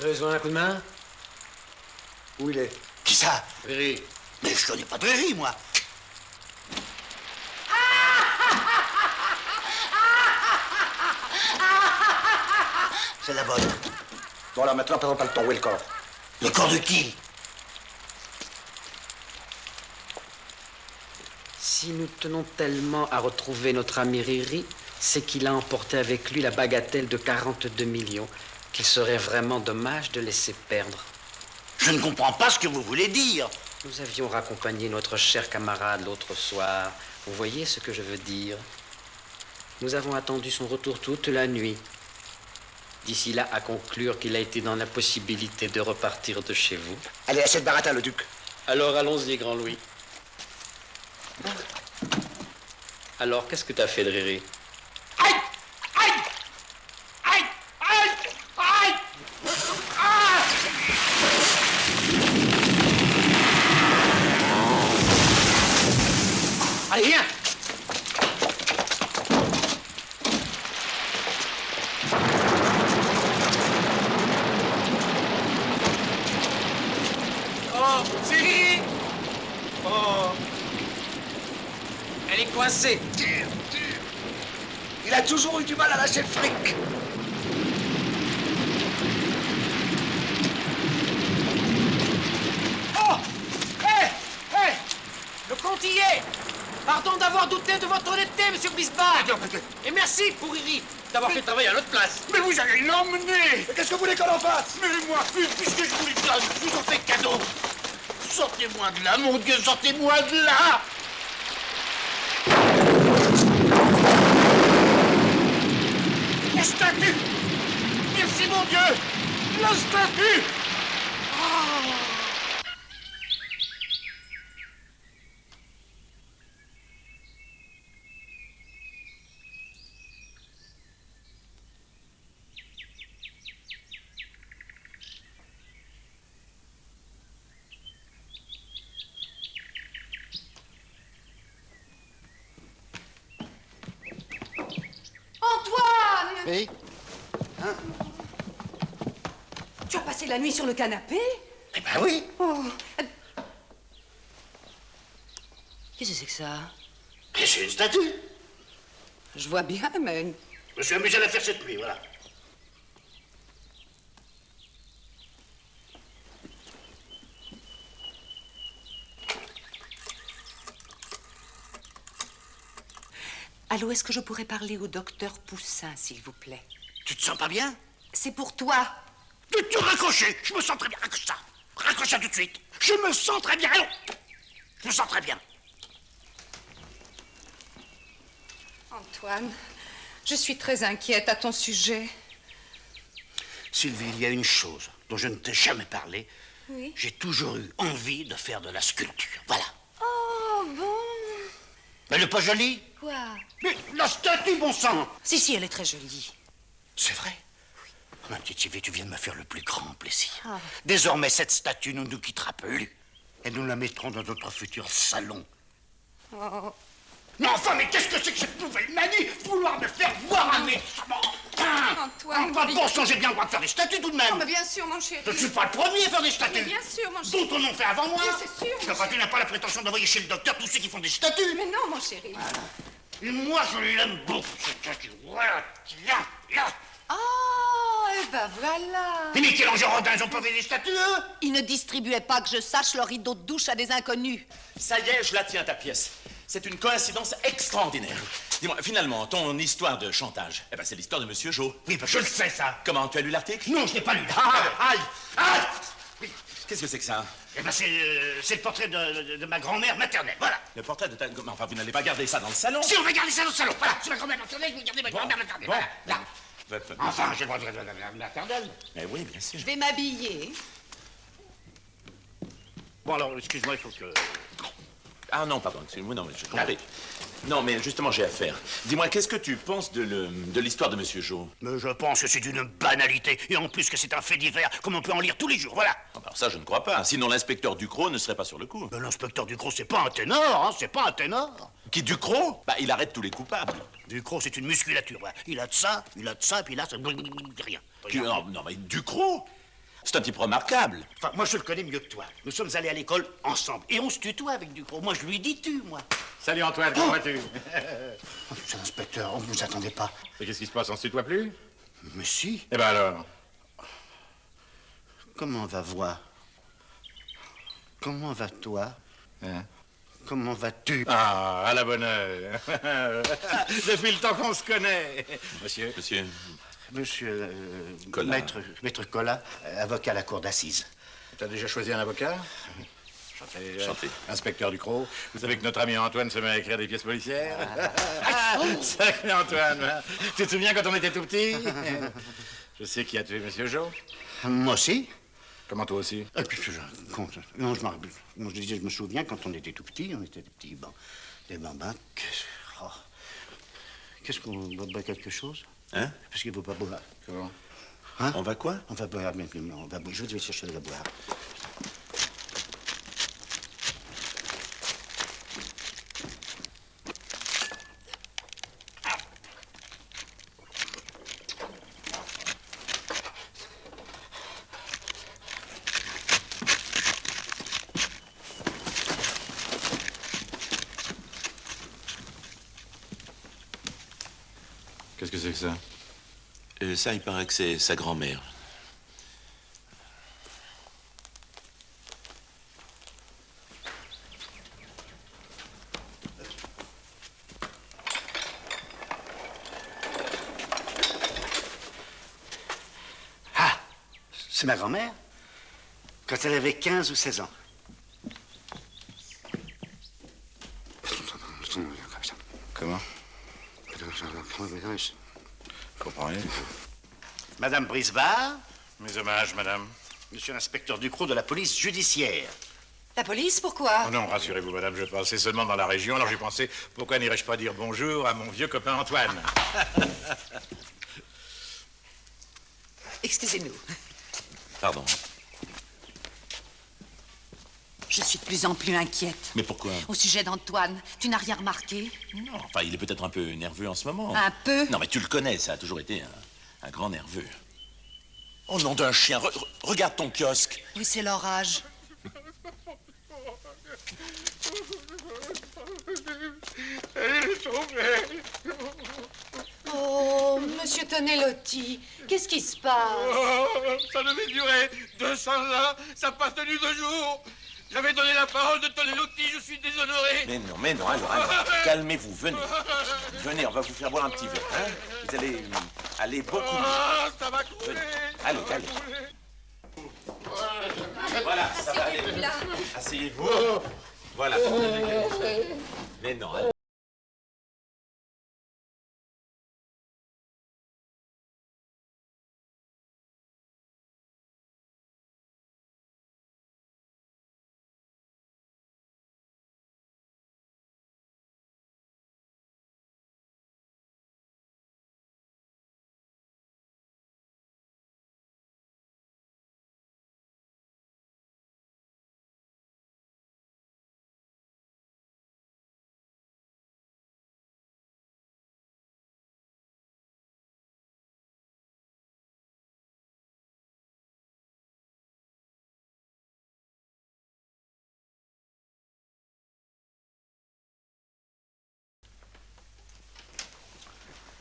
Besoin d'un coup de main? Où il est? Qui ça? Riri. Mais je connais pas de Riri, moi. C'est la bonne. Bon, alors maintenant, présente pas le ton. Où est le corps? Le corps de qui? Si nous tenons tellement à retrouver notre ami Riri, c'est qu'il a emporté avec lui la bagatelle de 42 millions, qu'il serait vraiment dommage de laisser perdre. Je ne comprends pas ce que vous voulez dire. Nous avions raccompagné notre cher camarade l'autre soir. Vous voyez ce que je veux dire? Nous avons attendu son retour toute la nuit. D'ici là, à conclure qu'il a été dans l'impossibilité de repartir de chez vous. Allez, à cette baratin, le duc. Alors, allons-y, Grand Louis. Alors, qu'est-ce que t'as fait de Riri? Aïe! Aïe! Aïe! Aïe! Aïe! Ah! Allez, viens! Oh, c'est Riri! Oh! Elle est coincée. Il a toujours eu du mal à lâcher le fric. Oh! Hé! Hé! Le compte y est! Pardon d'avoir douté de votre honnêteté, monsieur Bisbal. Et merci pour Riri d'avoir fait travailler à notre place. Mais vous allez l'emmener! Qu'est-ce que vous voulez qu'on en fasse? Mais moi, puisque je vous le donne, je vous en fais cadeau. Sortez-moi de là, mon Dieu, sortez-moi de là! La statue! Merci, mon Dieu! La statue! Antoine! Oui? Tu as passé la nuit sur le canapé? Eh ben oui! Oh. Qu'est-ce que c'est que ça? Mais c'est une statue! Je vois bien, mais... Je me suis amusé à la faire cette nuit, voilà. Allô, est-ce que je pourrais parler au docteur Poussin, s'il vous plaît? Tu te sens pas bien? C'est pour toi. Tu raccrocher! Je me sens très bien, raccroche ça! Raccroche ça tout de suite! Je me sens très bien, allons! Je me sens très bien. Antoine, je suis très inquiète à ton sujet. Sylvie, il y a une chose dont je ne t'ai jamais parlé. Oui? J'ai toujours eu envie de faire de la sculpture. Voilà. Oh, bon. Mais elle n'est pas jolie? Quoi? Mais la statue, bon sang! Si, elle est très jolie. C'est vrai? Ma petite Sylvie, tu viens de me faire le plus grand plaisir. Ah. Désormais, cette statue ne nous quittera plus. Et nous la mettrons dans notre futur salon. Oh. Mais enfin, mais qu'est-ce que c'est que cette nouvelle manie? Vouloir me faire voir un méchant! Antoine, Bon sang, j'ai bien le droit de faire des statues tout de même! Oh, mais bien sûr, mon chéri. Je ne suis pas le premier à faire des statues! Mais bien sûr, mon chéri. D'autres en ont fait avant moi! Oui, c'est sûr, mon Enfin, tu n'as pas la prétention d'envoyer chez le docteur tous ceux qui font des statues! Mais non, mon chéri. Et moi, je l'aime beaucoup, cette statue. Voilà, tiens, là! Oh, et ben voilà. Et Michel-Ange-Rodin, ils ont pas fait des statues, eux? Ils ne distribuaient pas, que je sache, leur rideau de douche à des inconnus. Ça y est, je la tiens, ta pièce. C'est une coïncidence extraordinaire. Dis-moi, finalement, ton histoire de chantage, eh ben, c'est l'histoire de Monsieur Jo. Oui, ben, je le sais, ça. Comment, tu as lu l'article? Non, je n'ai pas lu. Aïe! Aïe! Oui. Qu'est-ce que c'est que ça? Eh ben, c'est le portrait de ma grand-mère maternelle, voilà. Le portrait de ta... Enfin, vous n'allez pas garder ça dans le salon? Si, on va garder ça dans le salon, voilà. C'est ma grand-mère maternelle, je vais garder ma grand-mère maternelle, Bon. voilà. Là. Enfin, j'ai le droit de la maternelle. Mais oui, bien sûr. Je vais m'habiller. Bon, alors, excuse-moi, il faut que... Ah non, pardon, excuse-moi, non, mais j'ai compris. Non, mais justement, j'ai affaire. Dis-moi, qu'est-ce que tu penses de l'histoire de Monsieur Jo? Mais je pense que c'est d'une banalité, et en plus que c'est un fait divers, comme on peut en lire tous les jours, voilà. Ah, alors ça, je ne crois pas. Sinon, l'inspecteur Ducrot ne serait pas sur le coup. Mais l'inspecteur Ducrot, c'est pas un ténor, hein, c'est pas un ténor. Qui, Ducrot? Bah, il arrête tous les coupables. Ducrot, c'est une musculature, voilà. Il a de ça, et puis là, ça... rien. Non, mais Ducrot? C'est un type remarquable. Enfin, moi, je le connais mieux que toi. Nous sommes allés à l'école ensemble. Et on se tutoie avec Ducrot. Moi, je lui dis tu, moi. Salut Antoine, comment vas-tu? Monsieur l'inspecteur, on ne vous attendait pas. Et qu'est-ce qui se passe, on se tutoie plus? Mais si. Eh ben alors? Comment va voir? Comment va-toi? Hein? Comment vas-tu? Ah, à la bonne heure. Depuis le temps qu'on se connaît. Monsieur? Monsieur Collat. Maître Collat, avocat à la cour d'assises. T'as déjà choisi un avocat? Chantez. Chantez. Inspecteur Ducrot, vous savez que notre ami Antoine se met à écrire des pièces policières? Sacré Antoine, hein? Tu te souviens quand on était tout petit? Je sais qui a tué Monsieur Jo. Moi aussi. Comment toi aussi? Non, je disais, je me souviens quand on était tout petit, on était des petits des bambins. Qu'est-ce qu'on boit quelque chose? Hein? Parce qu'il ne faut pas boire. Comment? Hein? On va quoi? On va boire maintenant. Je vais chercher de la boire. Qu'est-ce que c'est que ça? Ça, il paraît que c'est sa grand-mère. Ah! C'est ma grand-mère? Quand elle avait 15 ou 16 ans. Comment? Je comprends rien. Madame Brisbard? Mes hommages, madame. Monsieur l'inspecteur Ducrot de la police judiciaire. La police, pourquoi? Oh non, rassurez-vous, madame, je passais seulement dans la région, alors j'ai pensé, pourquoi n'irais-je pas dire bonjour à mon vieux copain Antoine? Excusez-nous. Pardon. Je suis de plus en plus inquiète. Mais pourquoi? Au sujet d'Antoine, tu n'as rien remarqué? Non, enfin, il est peut-être un peu nerveux en ce moment. Un peu? Non, mais tu le connais, ça a toujours été un grand nerveux. Oh, nom d'un chien, regarde ton kiosque. Oui, c'est l'orage. Elle est tombée. Oh, monsieur Tonelotti, qu'est-ce qui se passe? Oh, ça devait durer 200 ans, ça n'a pas tenu 2 jours. J'avais donné la parole de Tonelotti, je suis déshonoré. Mais non, alors, calmez-vous, venez. Venez, on va vous faire boire un petit verre, hein? Vous allez aller beaucoup mieux. Ah, ça va couler. Venez. Allez. Voilà, ça va aller. Asseyez-vous. Voilà. Mais non, allez.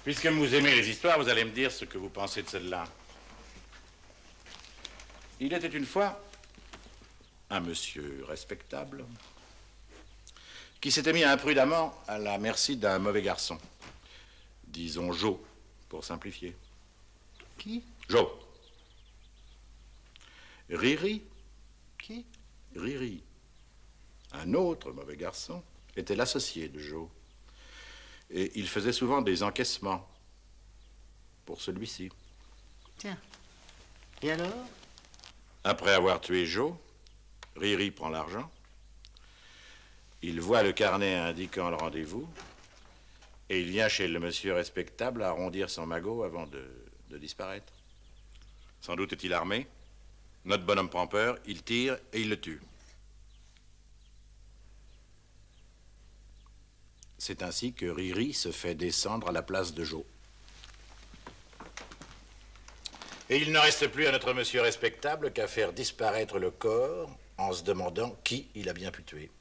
Puisque vous aimez les histoires, vous allez me dire ce que vous pensez de celle-là. Il était une fois un monsieur respectable qui s'était mis imprudemment à la merci d'un mauvais garçon. Disons Jo, pour simplifier. Qui? Jo. Riri. Qui? Riri. Un autre mauvais garçon était l'associé de Jo. Et il faisait souvent des encaissements pour celui-ci. Tiens. Et alors? Après avoir tué Jo, Riri prend l'argent. Il voit le carnet indiquant le rendez-vous. Et il vient chez le monsieur respectable arrondir son magot avant de disparaître. Sans doute est-il armé. Notre bonhomme prend peur, il tire et il le tue. C'est ainsi que Riri se fait descendre à la place de Jo. Et il ne reste plus à notre monsieur respectable qu'à faire disparaître le corps en se demandant qui il a bien pu tuer.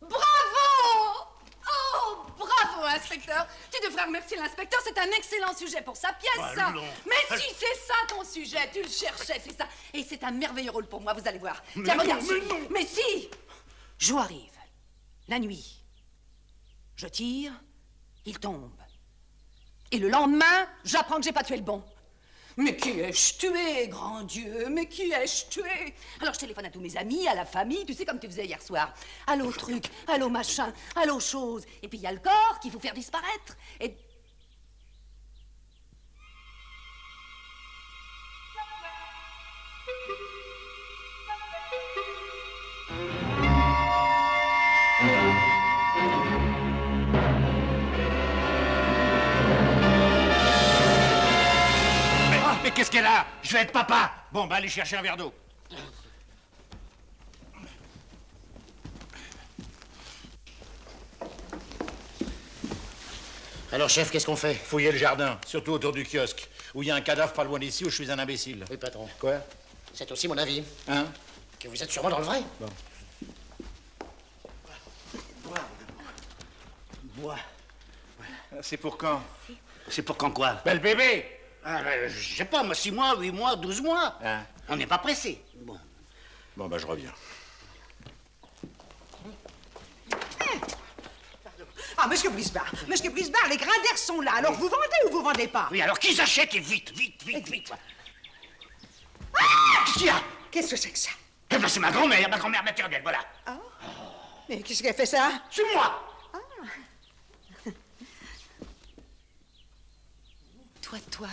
Bravo! Oh, bravo, inspecteur. Tu devrais remercier l'inspecteur, c'est un excellent sujet pour sa pièce, ça. Mais si c'est ça ton sujet, tu le cherchais, c'est ça. Et c'est un merveilleux rôle pour moi, vous allez voir. Tiens, regarde. Mais si! Jour arrive, la nuit. Je tire, il tombe. Et le lendemain, j'apprends que j'ai pas tué le bon. Mais qui ai-je tué, grand Dieu? Mais qui ai-je tué? Alors je téléphone à tous mes amis, à la famille, tu sais comme tu faisais hier soir. Allô truc, allô machin, allô chose. Et puis il y a le corps qu'il faut faire disparaître. Et... Mais qu'est-ce qu'elle a? Je vais être papa. Bon, bah allez chercher un verre d'eau. Alors, chef, qu'est-ce qu'on fait? Fouillez le jardin, surtout autour du kiosque, où il y a un cadavre pas loin d'ici où je suis un imbécile. Oui, patron. Quoi? C'est aussi mon avis. Hein? Que vous êtes sûrement dans le vrai. Bon. Bois. C'est pour quand? C'est pour quand quoi? Ben, le bébé! Ah, ben, je sais pas, moi, 6 mois, 8 mois, 12 mois. Hein? On n'est pas pressé. Bon. Bon, bah je reviens. Ah, monsieur Brisbard, les grandeurs sont là. Alors, vous vendez ou vous vendez pas? Oui, alors qu'ils achètent et vite. Vite. Ah! Qu'est-ce qu'il y a? Qu'est-ce que c'est que ça? Eh ben, c'est ma grand-mère maternelle, voilà. Ah. Mais qu'est-ce qu'elle fait ça? C'est moi. Toi,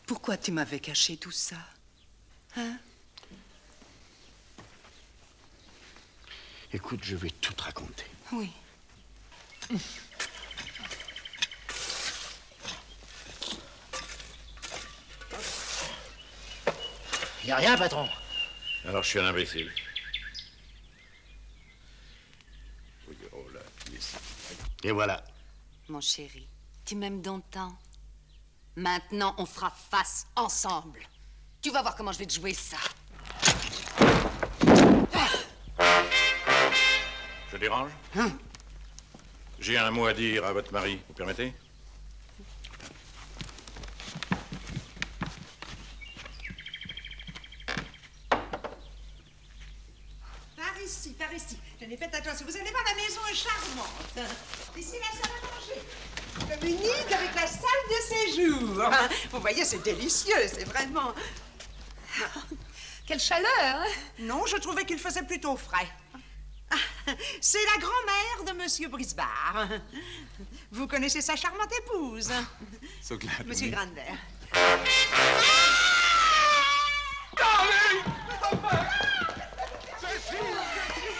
pourquoi tu m'avais caché tout ça? Hein? Écoute, je vais tout te raconter. Oui. Y a rien, patron. Alors je suis un imbécile. Oui, oh là, ici. Et voilà. Mon chéri, tu m'aimes donc tant. Maintenant, on fera face ensemble. Tu vas voir comment je vais te jouer ça. Je dérange? Hein? J'ai un mot à dire à votre mari, vous permettez? Par ici. Tenez, faites attention. Vous allez voir, la maison est charmante. Ici, la salle à manger. Communique avec la salle de séjour. Vous voyez, c'est délicieux, c'est vraiment... Quelle chaleur, hein? Non, je trouvais qu'il faisait plutôt frais. C'est la grand-mère de Monsieur Brisbard. Vous connaissez sa charmante épouse, So glad. Monsieur Grander.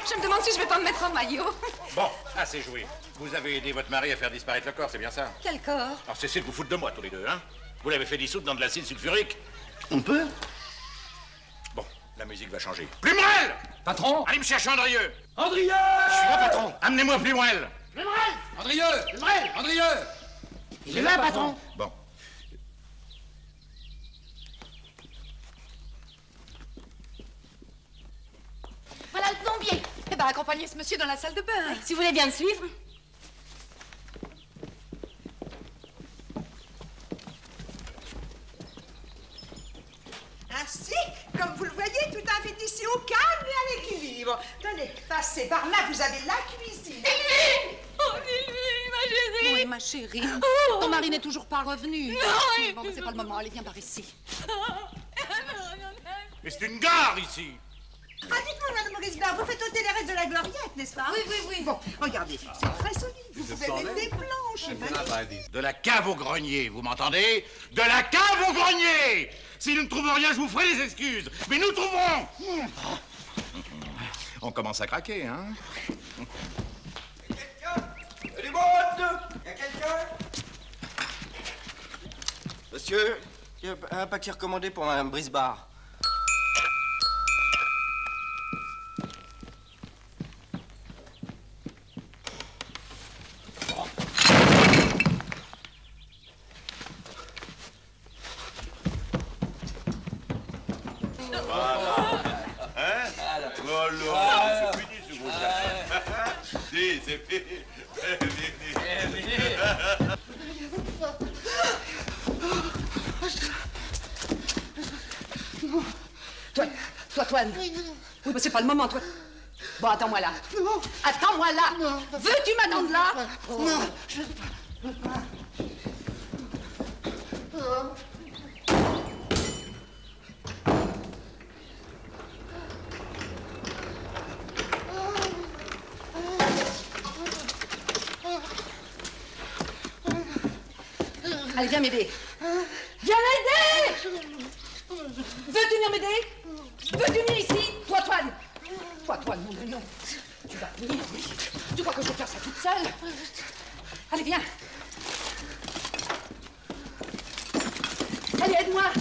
Je me demande si je vais pas me mettre en maillot. Bon, assez joué. Vous avez aidé votre mari à faire disparaître le corps, c'est bien ça? Quel corps? Alors cessez de vous foutre de moi, tous les deux, hein? Vous l'avez fait dissoudre dans de l'acide sulfurique? On peut? Bon, la musique va changer. Plumerel! Patron! Allez me chercher Andrieux! Andrieux! Je suis là, patron. Amenez-moi Plumerel! Andrieux! Andrieux! Il est là, patron. Bon. Voilà le plombier. Eh ben, accompagnez ce monsieur dans la salle de bain. Si vous voulez bien le suivre. Ainsi, comme vous le voyez, tout invite ici au calme et à l'équilibre. Tenez, passez par là, vous avez la cuisine. Oh, Sylvie, ma chérie. Oui, ma chérie. Oh. Ton mari n'est toujours pas revenu. Non, Bon, c'est pas le moment. Allez, viens par ici. Mais c'est une gare ici! Ah, dites-moi, Madame Brisbard, vous faites ôter les restes de la gloriette, n'est-ce pas? Oui. Bon, regardez, c'est très solide. Vous pouvez mettre des planches. De la cave au grenier, vous m'entendez? De la cave au grenier! Si nous ne trouvons rien, je vous ferai des excuses. Mais nous trouverons! On commence à craquer, hein? Du monde! Y a quelqu'un? Monsieur, il y a un paquet recommandé pour Madame Brisbard. Oh là, c'est fini ce gros chat. Si, c'est fini. Toi, Toine. Oui, mais c'est pas le moment, toi. Bon, attends-moi là. Non. Attends-moi là. Veux-tu m'attendre là? Non, je peux pas. Allez, viens m'aider. Viens m'aider! Veux-tu venir m'aider? Veux-tu venir ici? Toi, Toine. Toi, Toine, mon Dieu, non. Tu vas venir, oui. Tu crois que je vais faire ça toute seule? Allez, viens. Allez, aide-moi.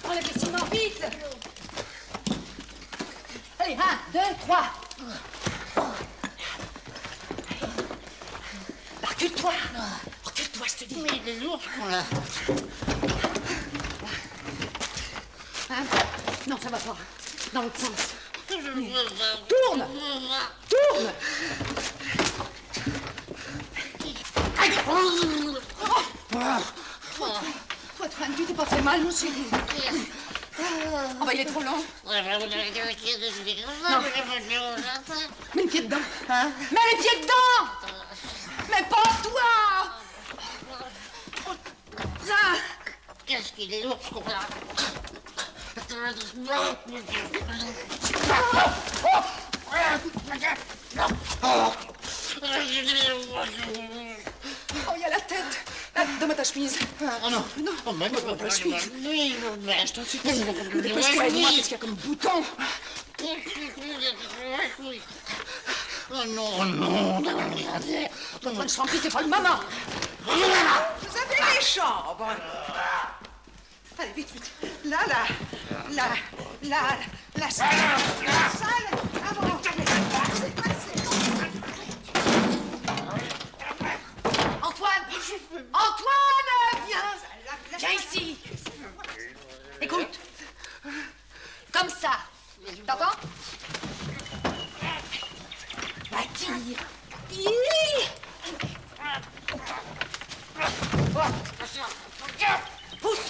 Enlève les ciments, vite. Allez, 1, 2, 3. Recule-toi. Recule-toi, je te dis. Mais il est lourd, ce con-là. Hein? Non, ça va pas. Dans l'autre sens. Tourne. Tourne. Aïe. Toi, Toine, tu t'es pas fait mal, mon chéri. Oh, bah, il est trop long. Non. Mets le pied dedans. Hein? Mets les pieds dedans. Mais pas toi. Là. Qu'est-ce qu'il est lourd, ce con-là. Oh, il y a la tête. Là, donne-moi ta chemise. Oh non. Non. Oh, mais donne-moi ta chemise. Oui, Je t'en supplie. Dépêche-toi, aide-moi, qu'est-ce qu'il y a comme bouton? Oh non, non. Toi, je t'en prie, c'est pas le moment. Vous avez les chambres. Allez, vite, vite. La salle. La salle. Avant. C'est passé. Antoine! Antoine! Viens! Viens ici! Écoute! Comme ça! T'entends? Va, tire! Pousse!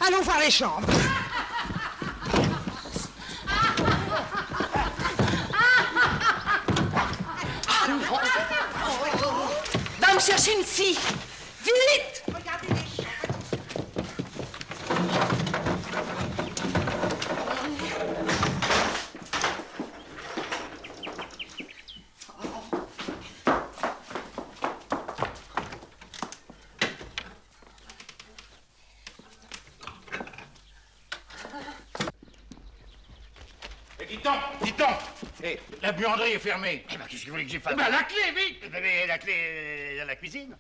Allons voir les chambres. Va me chercher une scie! Vite! Regardez les chambres. Dis-donc. Eh, la buanderie est fermée. Eh ben, qu'est-ce que vous voulez que j'y fasse? Ben, la clé, vite! Mais la clé est dans la cuisine.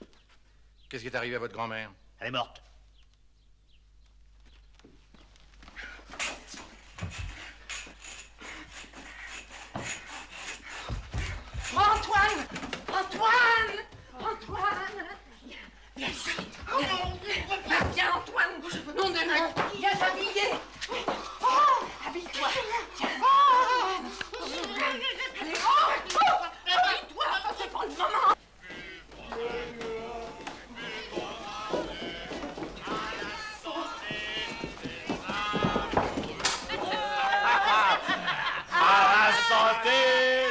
Qu'est-ce qui est arrivé à votre grand-mère? Elle est morte. Antoine! Antoine! Antoine! Viens ici! Viens, Antoine! Nom de Dieu! Viens t'habiller! Oh! Habille-toi! Tiens! Allez, habille-toi! C'est pas le moment! À la santé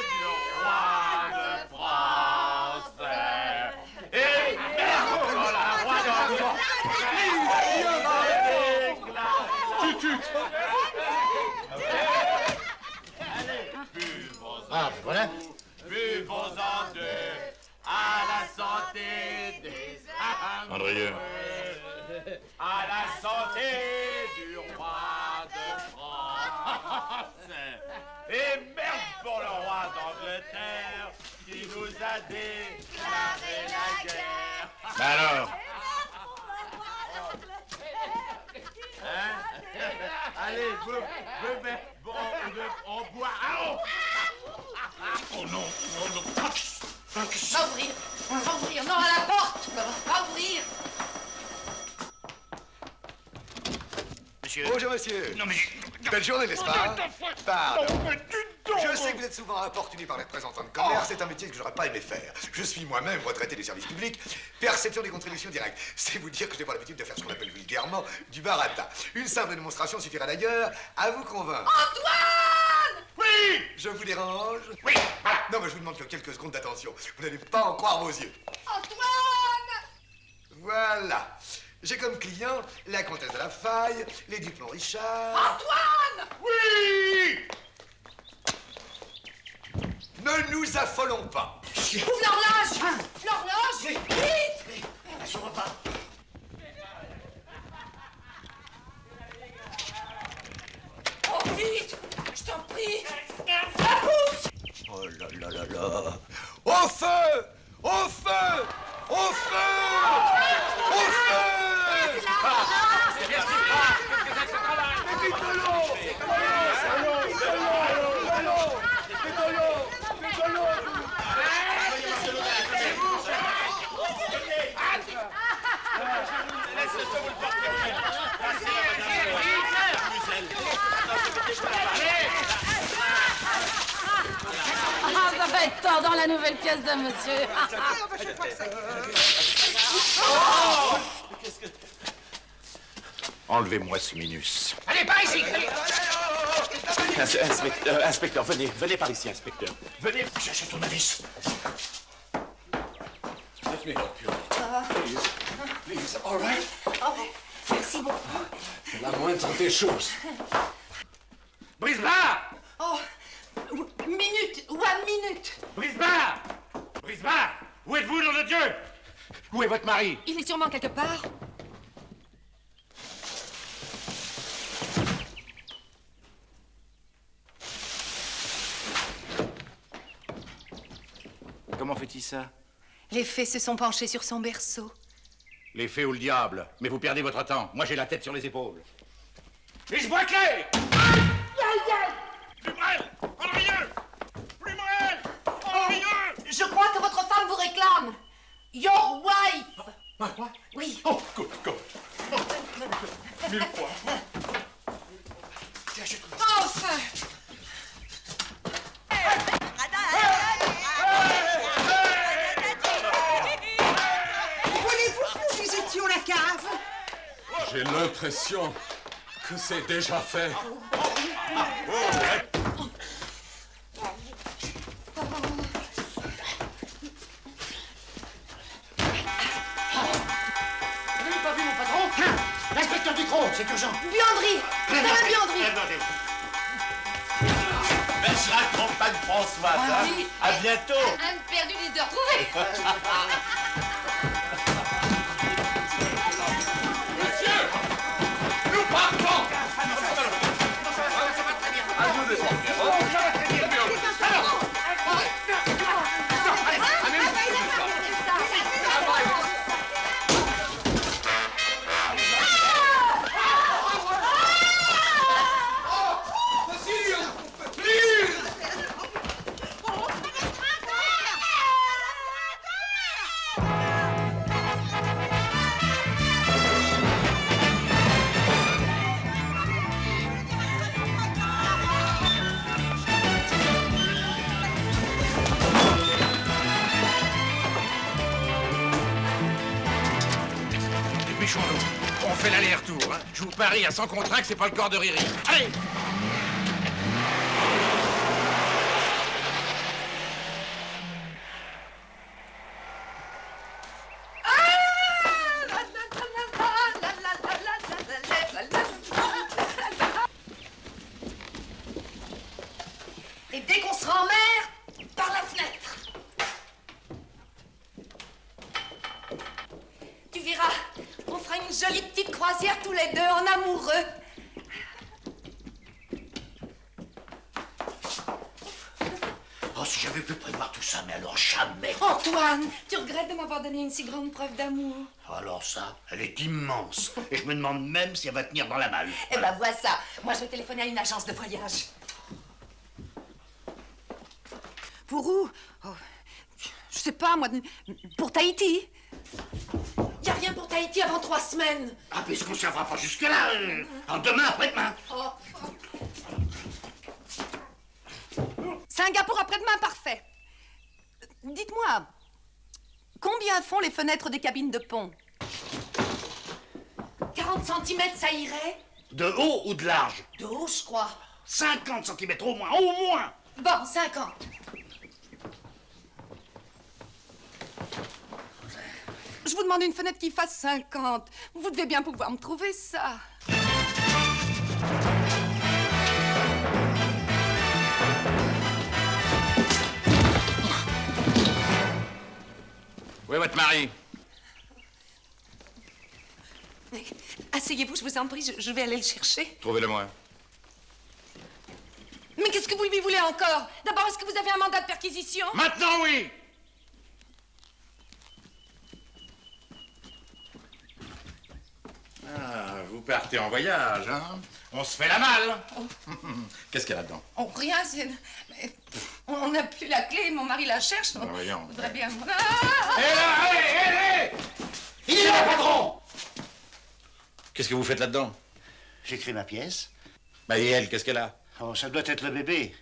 du roi de France. Et merde pour la roi d'Angleterre. Ah, voilà. Buvons-en deux à la santé des amoureux. Andrieux. À la santé du roi de France. Et merde pour le roi d'Angleterre qui nous a déclaré la guerre. Ben alors? Hein? Allez, on boit. Ah, oh. Oh non, oh non. Va ouvrir. Va ouvrir. Non, à la porte. Va ouvrir. Monsieur. Bonjour, monsieur. Non, mais... Belle journée, n'est-ce pas? Pardon. Je sais que vous êtes souvent importuné par les représentants de commerce. C'est un métier que j'aurais pas aimé faire. Je suis moi-même retraité des services publics. Perception des contributions directes. C'est vous dire que je n'ai pas l'habitude de faire ce qu'on appelle vulgairement du baratin. Une simple démonstration suffira d'ailleurs à vous convaincre. Antoine! Oui! Je vous dérange? Oui. Non, mais je vous demande que quelques secondes d'attention. Vous n'allez pas en croire vos yeux. Antoine! Voilà. J'ai comme client la comtesse de la Faille, les Dupont Richard... Antoine! Oui! Ne nous affolons pas. Ouvre l'horloge! L'horloge! Vite! Je vois pas. Oh, vite! Je t'en prie! La pousse! Oh là là là là. Au feu! Au feu! Au feu! Au feu! C'est bien ce qui se passe. Qu'est-ce que c'est que ce travail? Mais vite de l'eau! Ah, ça va être tort dans la nouvelle pièce de monsieur. Enlevez-moi ce minus. Allez, par ici. Inspecteur, venez par ici, inspecteur. Venez. Cherchez ton avis. Let me help you. Please, all right? Oh, merci beaucoup. C'est la moindre des choses. Brisbard! Oh, one minute. Brisbard! Brisbard! Où êtes-vous, nom de Dieu? Où est votre mari? Il est sûrement quelque part. Comment fait-il ça? Les fées se sont penchés sur son berceau. Les fées ou le diable. Mais vous perdez votre temps. Moi, j'ai la tête sur les épaules. Et je vois clair! Plus brel! En rien! Plus brel! En rien! Je crois que votre femme vous réclame. Your wife. Quoi? Oui. Oh, good. 1000 fois. Tiens, je trouve. Enfin. Voulez-vous que nous visitions la cave? J'ai l'impression que c'est déjà fait. Vous n'avez pas vu mon patron? L'inspecteur Ducrot, c'est urgent. Buanderie. Dans la buanderie. Ben, je raccompagne Françoise, Ah hein. oui. À bientôt. Un perdu, 10 de retrouvé. Nous partons! Dépêchons-nous. On fait l'aller-retour. Hein. Je vous parie à 100 contrats que c'est pas le corps de Riri. Allez! Et dès qu'on sera en mer, par la fenêtre. Tu verras, on fera une jolie petite croisière tous les deux en amoureux. Oh, si j'avais pu prévoir tout ça, mais alors jamais. Antoine, tu regrettes de m'avoir donné une si grande preuve d'amour? Alors ça, elle est immense. Et je me demande même si elle va tenir dans la malle. Eh ben, vois ça. Moi, je vais téléphoner à une agence de voyage. Pour où? Oh, je sais pas, moi, pour Tahiti. Y a rien pour Tahiti avant 3 semaines. Ah, puisqu'on ne s'en pas jusque-là. Demain, après-demain. Oh. C'est un gars pour après-demain, parfait. Dites-moi, combien font les fenêtres des cabines de pont? 40 cm, ça irait? De haut ou de large? De haut, je crois. 50 cm au moins, au moins. Bon, 50. Je vous demande une fenêtre qui fasse 50. Vous devez bien pouvoir me trouver ça. Où est votre mari? Asseyez-vous, je vous en prie, je vais aller le chercher. Trouvez-le-moi. Mais qu'est-ce que vous lui voulez encore? D'abord, est-ce que vous avez un mandat de perquisition? Maintenant, oui! Ah, vous partez en voyage, hein? On se fait la malle. Qu'est-ce qu'il y a là-dedans? Oh, rien, c'est... Mais on n'a plus la clé, mon mari la cherche. Ben voyons. Voudrait bien... Hé là, hé! Il est là, patron! Qu'est-ce que vous faites là-dedans? J'écris ma pièce. Bah et elle, qu'est-ce qu'elle a? Oh, ça doit être le bébé.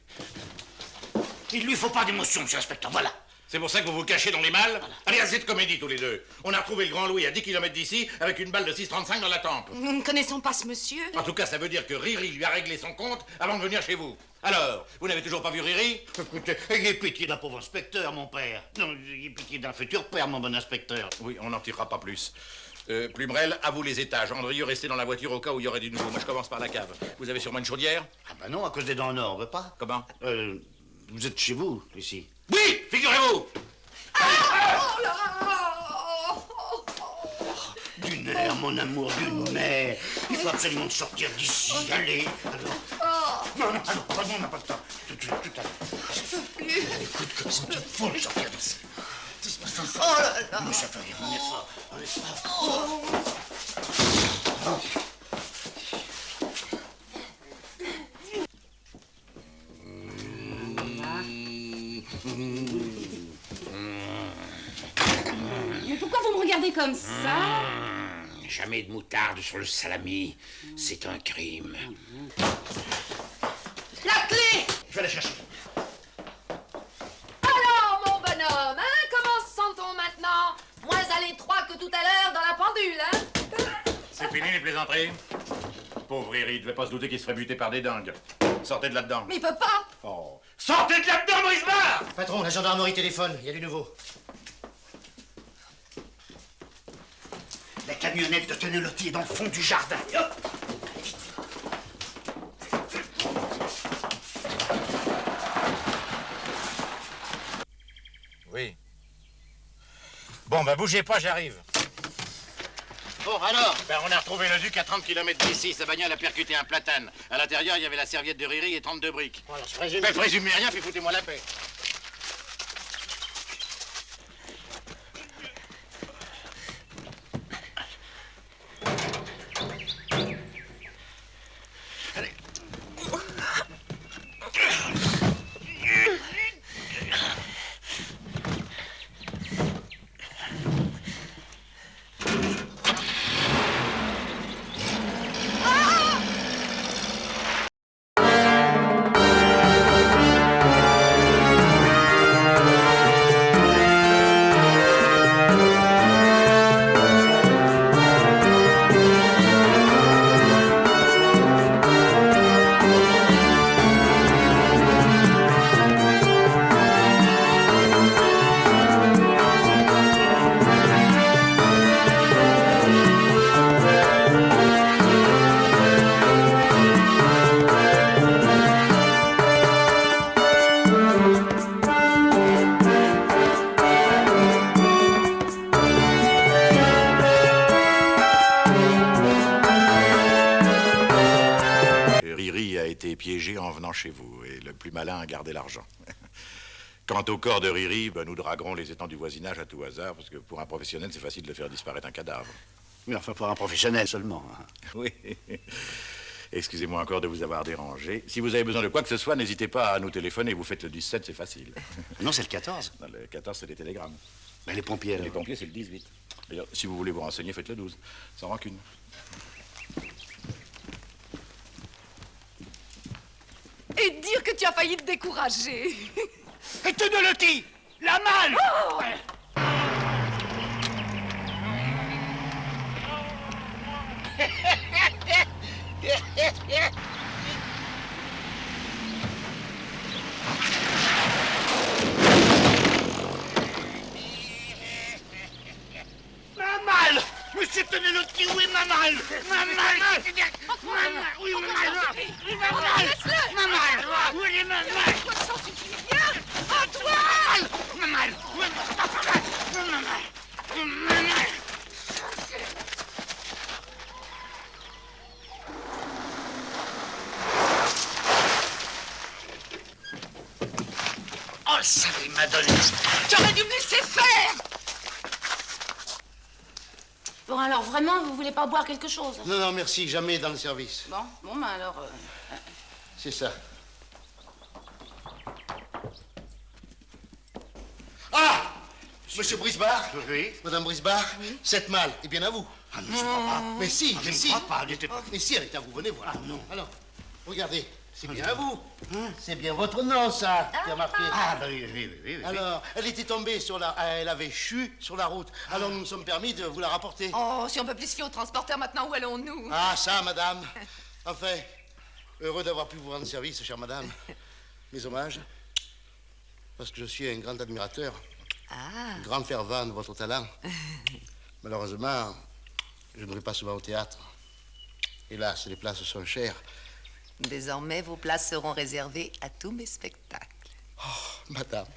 Il lui faut pas d'émotion, monsieur l'inspecteur, voilà. C'est pour ça que vous vous cachez dans les malles? Allez, assez de comédie tous les deux. On a retrouvé le Grand Louis à 10 km d'ici avec une balle de 6,35 dans la tempe. Nous ne connaissons pas ce monsieur. En tout cas, ça veut dire que Riri lui a réglé son compte avant de venir chez vous. Alors, vous n'avez toujours pas vu Riri? Écoutez, ayez pitié d'un pauvre inspecteur, mon père. Non, ayez pitié d'un futur père, mon bon inspecteur. Oui, on n'en tirera pas plus. Plumerel, à vous les étages. Andrieux, restez dans la voiture au cas où il y aurait du nouveau. Moi, je commence par la cave. Vous avez sûrement une chaudière? Ah ben non, à cause des dents nord, on veut pas. Comment? Vous êtes chez vous, ici. Oui, figurez-vous! Oh là! Du nerf, mon amour, du nerf. Il faut absolument sortir d'ici. Allez, alors. Non, non, alors, on n'a pas le temps. Tout à l'heure. Je peux plus. Écoute, comme ça, il faut le sortir d'ici. Oh là là! Mais ça fait rien, on est fort. On est fort. Oh. Mais pourquoi vous me regardez comme ça? Jamais de moutarde sur le salami. C'est un crime. La clé! Je vais la chercher. Alors, mon bonhomme, hein? Comment se sent-on maintenant? Moins à l'étroit que tout à l'heure dans la pendule, hein? C'est fini les plaisanteries? Pauvre Riri, il devait pas se douter qu'il se ferait buter par des dingues. Sortez de là-dedans. Mais il peut pas! Oh. Sortez de là-dedans, Maurice Barre! Patron, la gendarmerie téléphone. Il y a du nouveau. La camionnette de Tenelotti est dans le fond du jardin. Hop! Allez, vite. Oui. Bon, bah bougez pas, j'arrive. Bon, alors? Ben, on a retrouvé le duc à 30 km d'ici. Sa bagnole a percuté un platane. À l'intérieur, il y avait la serviette de Riri et 32 briques. Voilà, je présume. Ben, présumez rien, puis foutez-moi la paix. En venant chez vous, et le plus malin a gardé l'argent. Quant au corps de Riri, ben, nous draguerons les étangs du voisinage à tout hasard, parce que pour un professionnel, c'est facile de faire disparaître un cadavre. Mais enfin, pour un professionnel seulement. Hein. Oui. Excusez-moi encore de vous avoir dérangé. Si vous avez besoin de quoi que ce soit, n'hésitez pas à nous téléphoner. Vous faites le 17, c'est facile. Non, c'est le 14. Non, le 14, c'est les télégrammes. Mais les pompiers, alors. Les pompiers, c'est le 18. D'ailleurs, si vous voulez vous renseigner, faites le 12. Sans rancune. Et dire que tu as failli te décourager. Et te de Loti, la malle. Oh! Ma malle. Monsieur Tonelotti, où est ma malle? Ma malle. Oui, ma malle. Oui, ma malle. Ma malle. Où est ma malle? Ça suffit bien. Antoine! Ma malle. Ma malle. Ma malle. Oh, ça m'a donné. Tu aurais dû me laisser faire. Bon, alors vraiment, vous voulez pas boire quelque chose? Non, non, merci, jamais dans le service. Bon, ben alors... C'est ça. Ah! Monsieur Brisbard? Oui. Madame Brisbard? Cette malle est bien à vous. Ah non, je crois pas. Mais si, Ah, mais je si. ne crois pas, elle n'était pas... Mais si, elle est à vous, venez voir. Ah non. Alors, regardez, c'est bien à vous. C'est bien votre nom, ça, qui a marqué. Ah, ben oui. Alors, elle était tombée sur la... Elle avait chu sur la route. Alors, nous nous sommes permis de vous la rapporter. Oh, si on peut plus se fier au transporteur maintenant, où allons-nous? Ah, ça, madame. Enfin, heureux d'avoir pu vous rendre service, chère madame. Mes hommages, parce que je suis un grand admirateur, un grand fervent de votre talent. Malheureusement, je ne vais pas souvent au théâtre. Hélas, les places sont chères. Désormais, vos places seront réservées à tous mes spectacles. Oh, madame.